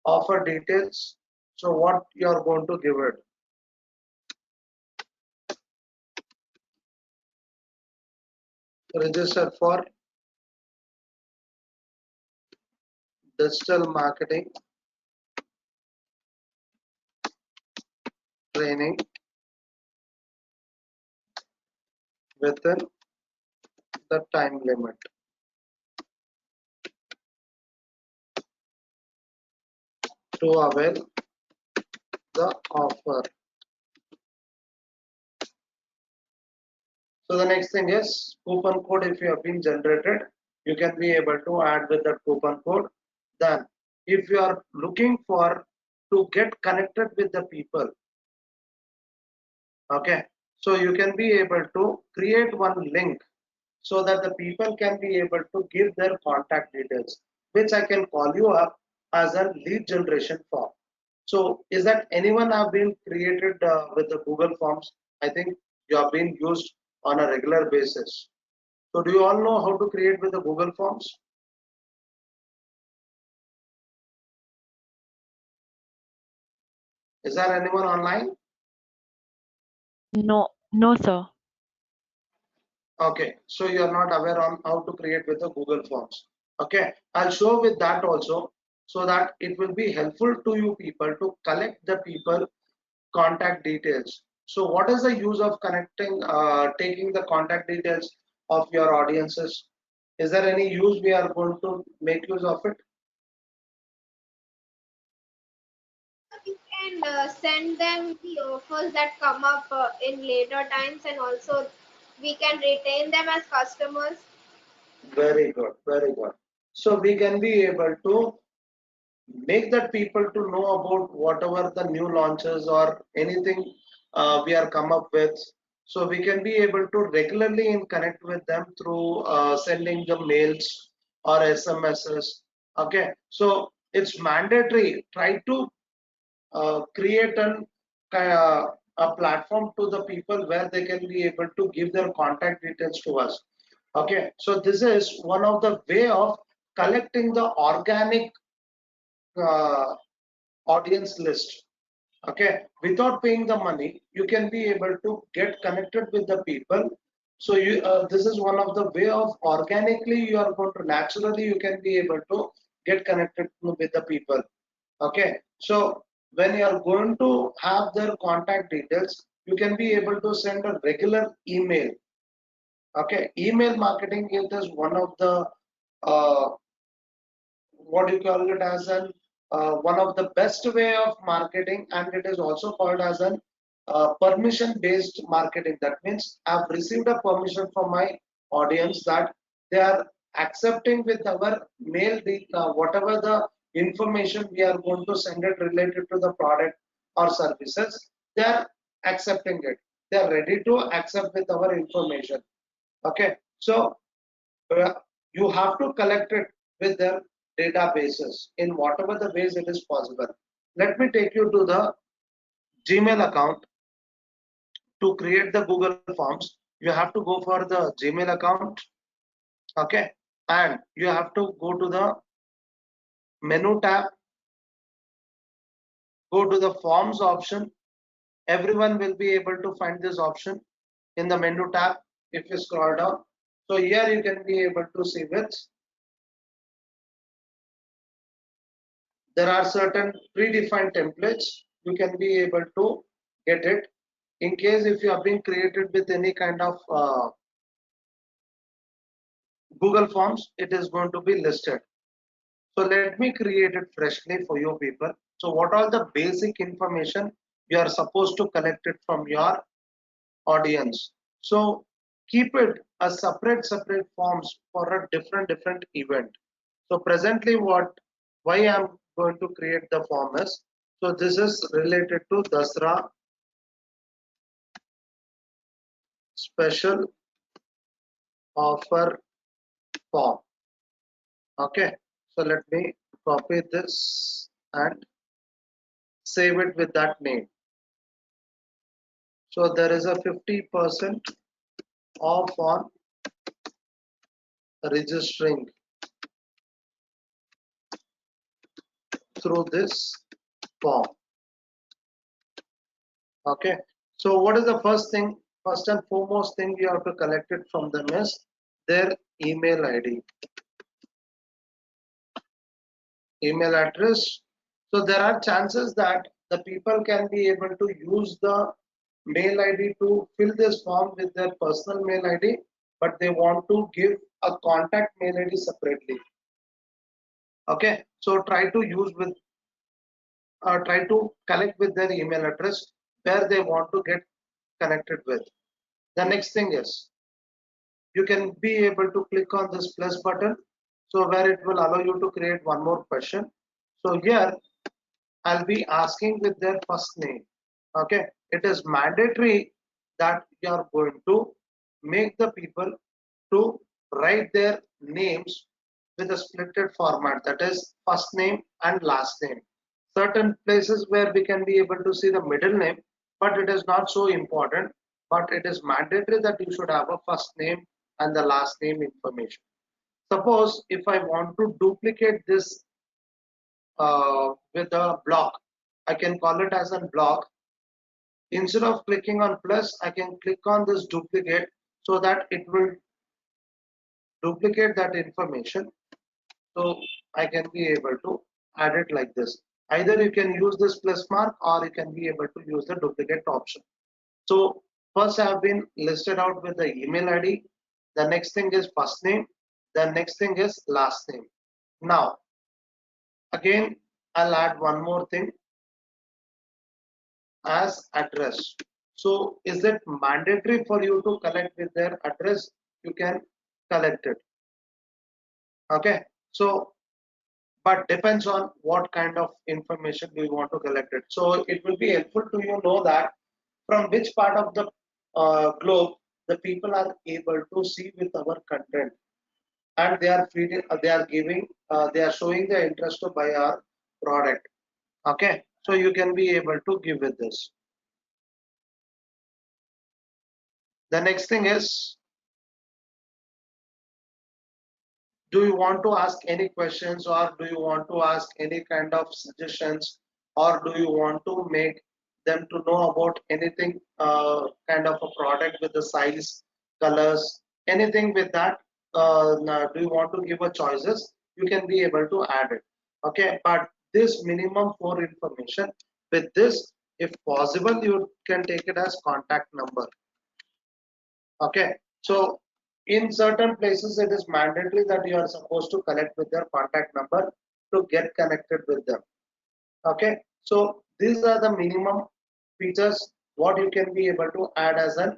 offer details. So what you are going to give it? Register for digital marketing training within the time limit. To avail the offer. So the next thing is coupon code. If you have been generated, you can be able to add with that coupon code. Then if you are looking for to get connected with the people, okay, so you can be able to create one link so that the people can be able to give their contact details, which I can call you up as a lead generation form. So is that anyone have been created with the Google Forms? I think you have been used on a regular basis. So do you all know how to create with the Google Forms? Is there anyone online? No, no, sir. Okay, so you are not aware on how to create with the Google Forms. Okay, I'll show with that also, so that it will be helpful to you people to collect the people contact details. So what is the use of connecting, taking the contact details of your audiences? Is there any use we are going to make use of it? You can send them the offers that come up in later times, and also we can retain them as customers. Very good, very good. So we can be able to make that people to know about whatever the new launches or anything we are come up with, so we can be able to regularly in connect with them through sending the mails or SMSs. Okay, so it's mandatory, try to create a platform to the people where they can be able to give their contact details to us. Okay, so this is one of the way of collecting the organic uh, audience list. Okay, without paying the money you can be able to get connected with the people. So you this is one of the way of organically you are going to naturally you can be able to get connected with the people. Okay, so when you are going to have their contact details, you can be able to send a regular email. Okay, email marketing, it is one of the uh, what you call it as an one of the best way of marketing, and it is also called as an permission based marketing. That means I've received a permission from my audience that they are accepting with our whatever the information we are going to send it related to the product or services, they are accepting it, they are ready to accept with our information. Okay, so uh, you have to collect it with their databases in whatever the ways it is possible. Let me take you to the Gmail account. To create the Google Forms, you have to go for the Gmail account. Okay, and you have to go to the menu tab, go to the Forms option. Everyone will be able to find this option in the menu tab if you scroll down. So here you can be able to see with there are certain predefined templates. You can be able to get it. In case if you have been created with any kind of Google Forms, it is going to be listed. So let me create it freshly for you people. So what are the basic information you are supposed to collect it from your audience? So keep it a separate forms for a different event. So presently why I'm going to create the form is, so this is related to Dasra special offer form. Okay, so let me copy this and save it with that name. So there is a 50% off on registering through this form. Okay, so what is the first thing? First and foremost thing you have to collect it from them is their email ID, email address. So there are chances that the people can be able to use the mail ID to fill this form with their personal mail ID, but they want to give a contact mail ID separately. Okay, so try to collect with their email address where they want to get connected with. The next thing is you can be able to click on this plus button, so where it will allow you to create one more question. So here I'll be asking with their first name. Okay, it is mandatory that you are going to make the people to write their names with a splitted format, that is first name and last name. Certain places where we can be able to see the middle name, but it is not so important, but it is mandatory that you should have a first name and the last name information. Suppose if I want to duplicate this with a block, I can call it as a blog. Instead of clicking on plus, I can click on this duplicate so that it will duplicate that information. So I can be able to add it like this. Either you can use this plus mark or you can be able to use the duplicate option. So first I have been listed out with the email ID. The next thing is first name. The next thing is last name. Now, again, I'll add one more thing as address. So is it mandatory for you to collect with their address? You can collect it. Okay. So, but depends on what kind of information we want to collect it. So it will be helpful to you know that from which part of the globe the people are able to see with our content, and they are feeding, they are giving, they are showing the interest to buy our product. Okay, so you can be able to give with this. The next thing is, do you want to ask any questions, or do you want to ask any kind of suggestions, or do you want to make them to know about anything kind of a product with the size, colors, anything with that? Do you want to give a choices? You can be able to add it. Okay, but this minimum for information, with this, if possible, you can take it as contact number. Okay, so in certain places it is mandatory that you are supposed to collect with their contact number to get connected with them. Okay, so these are the minimum features what you can be able to add as a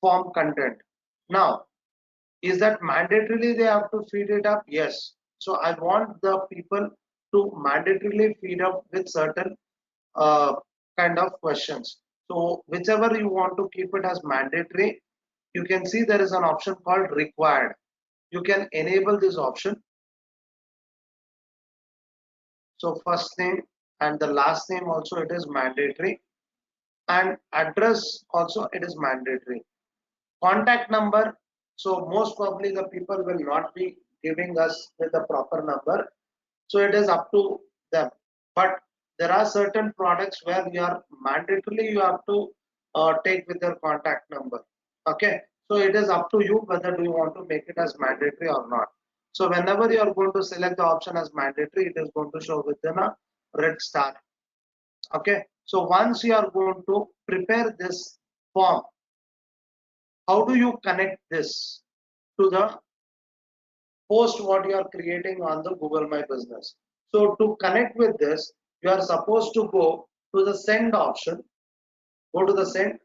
form content. Now, is that mandatorily they have to feed it up? Yes. So I want the people to mandatorily feed up with certain uh, kind of questions. So whichever you want to keep it as mandatory, you can see there is an option called required. You can enable this option. So first name and the last name also it is mandatory, and address also it is mandatory. Contact number, so most probably the people will not be giving us with the proper number, so it is up to them. But there are certain products where you are mandatorily you have to take with your contact number. Okay, so it is up to you whether do you want to make it as mandatory or not. So whenever you are going to select the option as mandatory, it is going to show within a red star. Okay, so once you are going to prepare this form, how do you connect this to the post what you are creating on the Google My Business? So to connect with this, you are supposed to go to the send option, go to the send,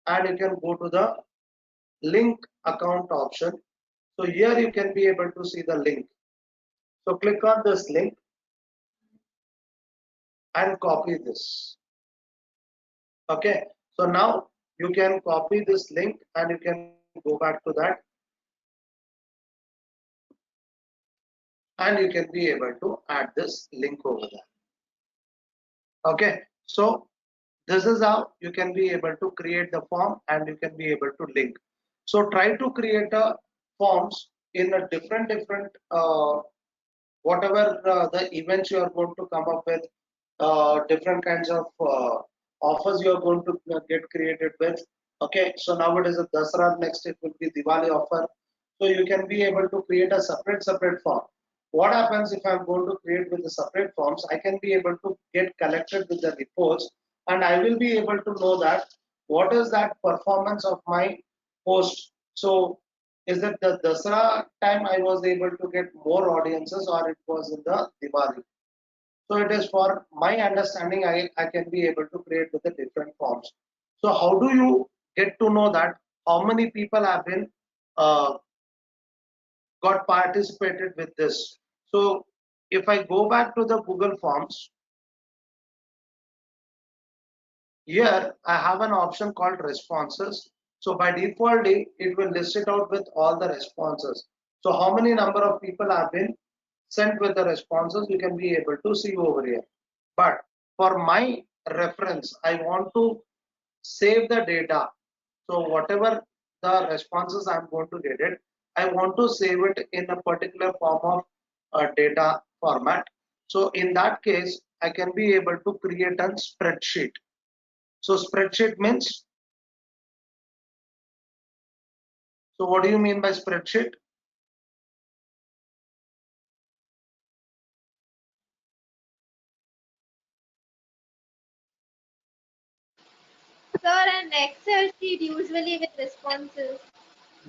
and you can go to the link account option. So here you can be able to see the link. So click on this link and copy this. Okay, so now you can copy this link and you can go back to that, and you can be able to add this link over there. Okay, so this is how you can be able to create the form and you can be able to link. So try to create a forms in a different whatever the events you are going to come up with, different kinds of offers you are going to get created with. Okay, so now it is a Dasara, next it will be Diwali offer. So you can be able to create a separate form. What happens if I'm going to create with the separate forms? I can be able to get collected with the reports, and I will be able to know that what is that performance of my post. So is it the Dasara time I was able to get more audiences, or it was in the Diwali? So it is for my understanding, I can be able to create with the different forms. So how do you get to know that how many people have been got participated with this? So if I go back to the Google Forms, here I have an option called responses. So by default, it will list it out with all the responses. So how many number of people have been sent with the responses, you can be able to see over here. But for my reference, I want to save the data. So whatever the responses I'm going to get it, I want to save it in a particular form of data format. So in that case, I can be able to create a spreadsheet. So spreadsheet means, so what do you mean by spreadsheet? Sir, an Excel sheet usually with responses.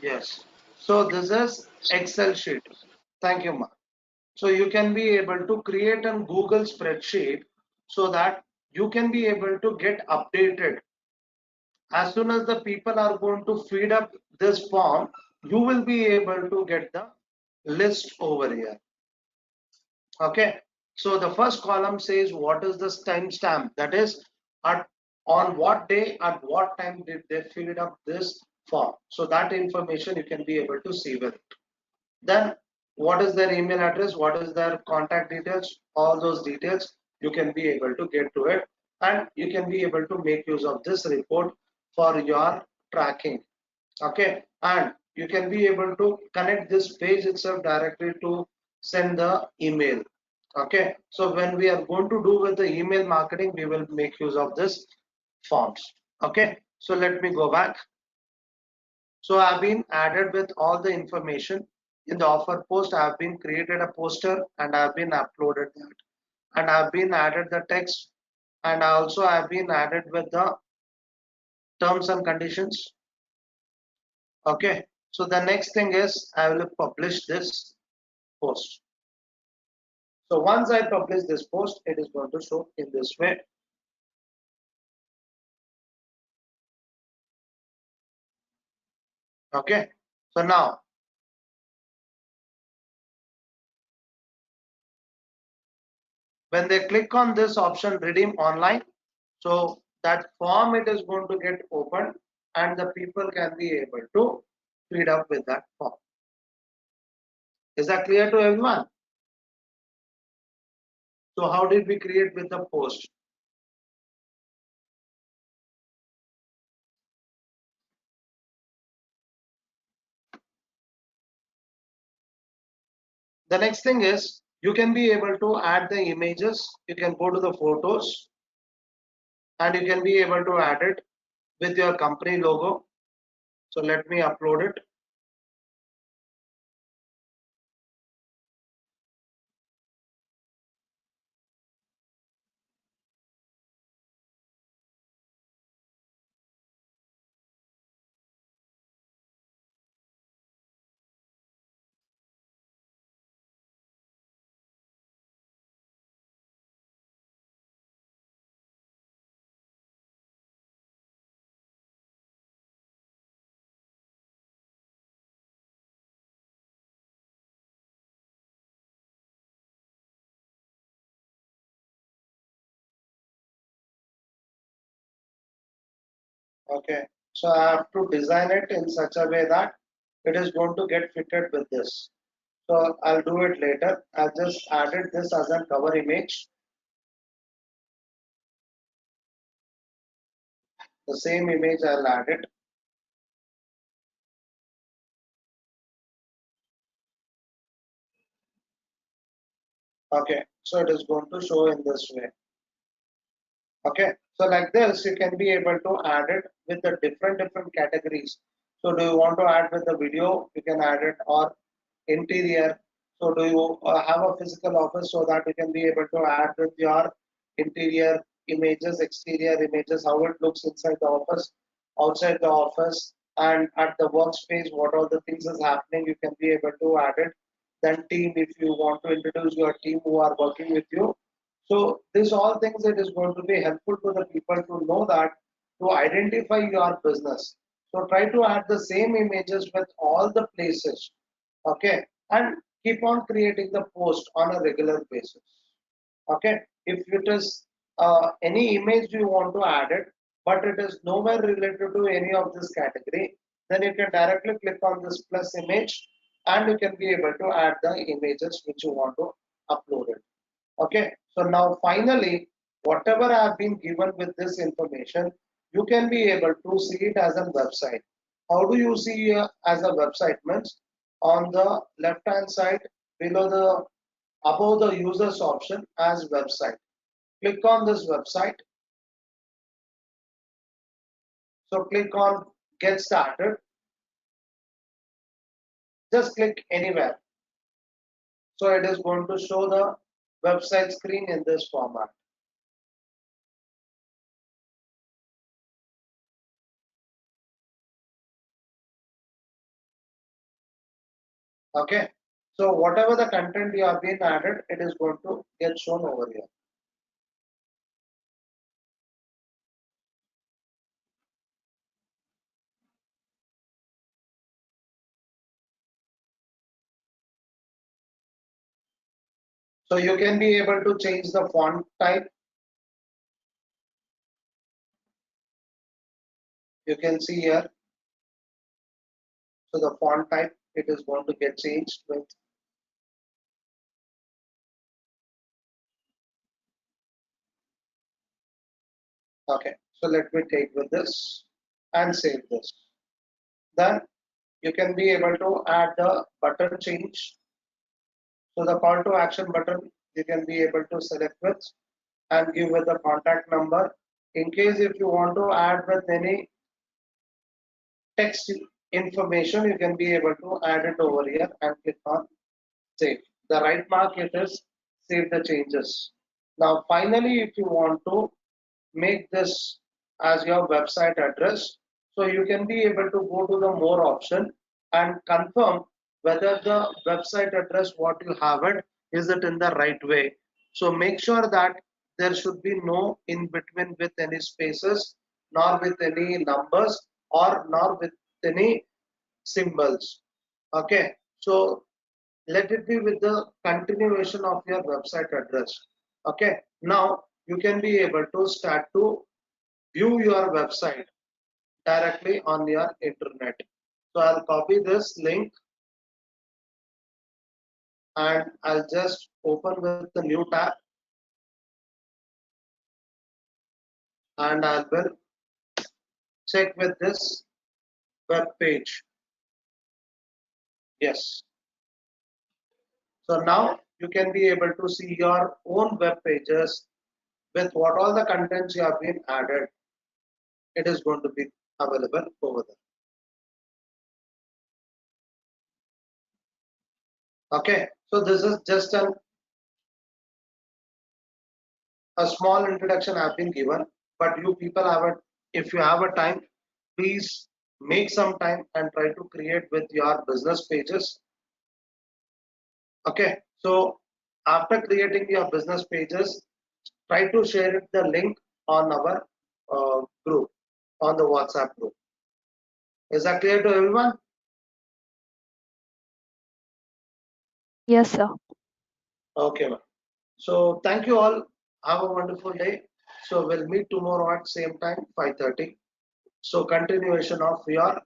Yes. So this is Excel sheet. Thank you, Ma. So you can be able to create a Google spreadsheet so that you can be able to get updated. As soon as the people are going to feed up this form, you will be able to get the list over here. Okay. So the first column says what is this timestamp, that is at on what day at what time did they fill up this form. So that information you can be able to see with it. Then what is their email address, what is their contact details, all those details you can be able to get to it, and you can be able to make use of this report for your tracking. Okay, and you can be able to connect this page itself directly to send the email. Okay, so when we are going to do with the email marketing, we will make use of this forms. Okay, so let me go back. So I've been added with all the information in the offer post. I've been created a poster and I've been uploaded that, and I've been added the text, and also I've been added with the terms and conditions. Okay, so the next thing is I will publish this post. So once I publish this post, it is going to show in this way. Okay, so now when they click on this option redeem online, so that form it is going to get opened and the people can be able to feed up with that form. Is that clear to everyone? So how did we create with the post? The next thing is you can be able to add the images. You can go to the photos and you can be able to add it with your company logo. So let me upload it. Okay, so I have to design it in such a way that it is going to get fitted with this. So I'll do it later. I'll just added this as a cover image. The same image I'll add it. Okay, so it is going to show in this way. Okay, so like this you can be able to add it with the different categories. So do you want to add with the video, you can add it, or interior. So do you have a physical office, so that you can be able to add with your interior images, exterior images, how it looks inside the office, outside the office, and at the workspace, what all the things is happening, you can be able to add it. Then team, if you want to introduce your team who are working with you. So these all things, it is going to be helpful to the people to know that, to identify your business. So try to add the same images with all the places. Okay, and keep on creating the post on a regular basis. Okay, if it is any image you want to add it, but it is nowhere related to any of this category, then you can directly click on this plus image and you can be able to add the images which you want to upload it. Okay, so now finally, whatever I have been given with this information, you can be able to see it as a website. How do you see as a website? Means on the left hand side below the above the users option as website. Click on this website. So click on get started. Just click anywhere. So it is going to show the website screen in this format. Okay. So whatever the content you have been added, it is going to get shown over here. So you can be able to change the font type. You can see here. So the font type, it is going to get changed with. Okay. So let me take with this and save this. Then you can be able to add the button change. So the call to action button, you can be able to select with and give with the contact number. In case if you want to add with any text information, you can be able to add it over here and click on save. The right mark it is save the changes. Now finally, if you want to make this as your website address, so you can be able to go to the more option and confirm whether the website address what you have it is it in the right way. So make sure that there should be no in between with any spaces, nor with any numbers, or nor with any symbols. Okay, so let it be with the continuation of your website address. Okay, now you can be able to start to view your website directly on your internet. So I'll copy this link and I'll just open with the new tab and I will check with this web page. Yes. So now you can be able to see your own web pages with what all the contents you have been added. It is going to be available over there. Okay, so this is just a small introduction I've been given, but you people have a, if you have a time, please make some time and try to create with your business pages. Okay, so after creating your business pages, try to share it, the link on our group, on the WhatsApp group. Is that clear to everyone? Yes, sir. Okay, ma'am. So thank you all. Have a wonderful day. So we'll meet tomorrow at same time, 5:30. So continuation of your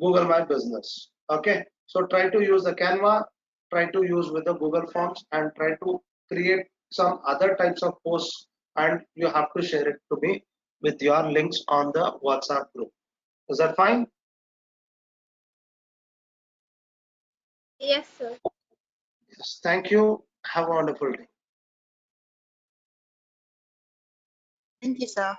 Google My Business. Okay. So try to use the Canva, try to use with the Google Forms and try to create some other types of posts and you have to share it to me with your links on the WhatsApp group. Is that fine? Yes, sir. Yes. Thank you. Have a wonderful day. Thank you, sir.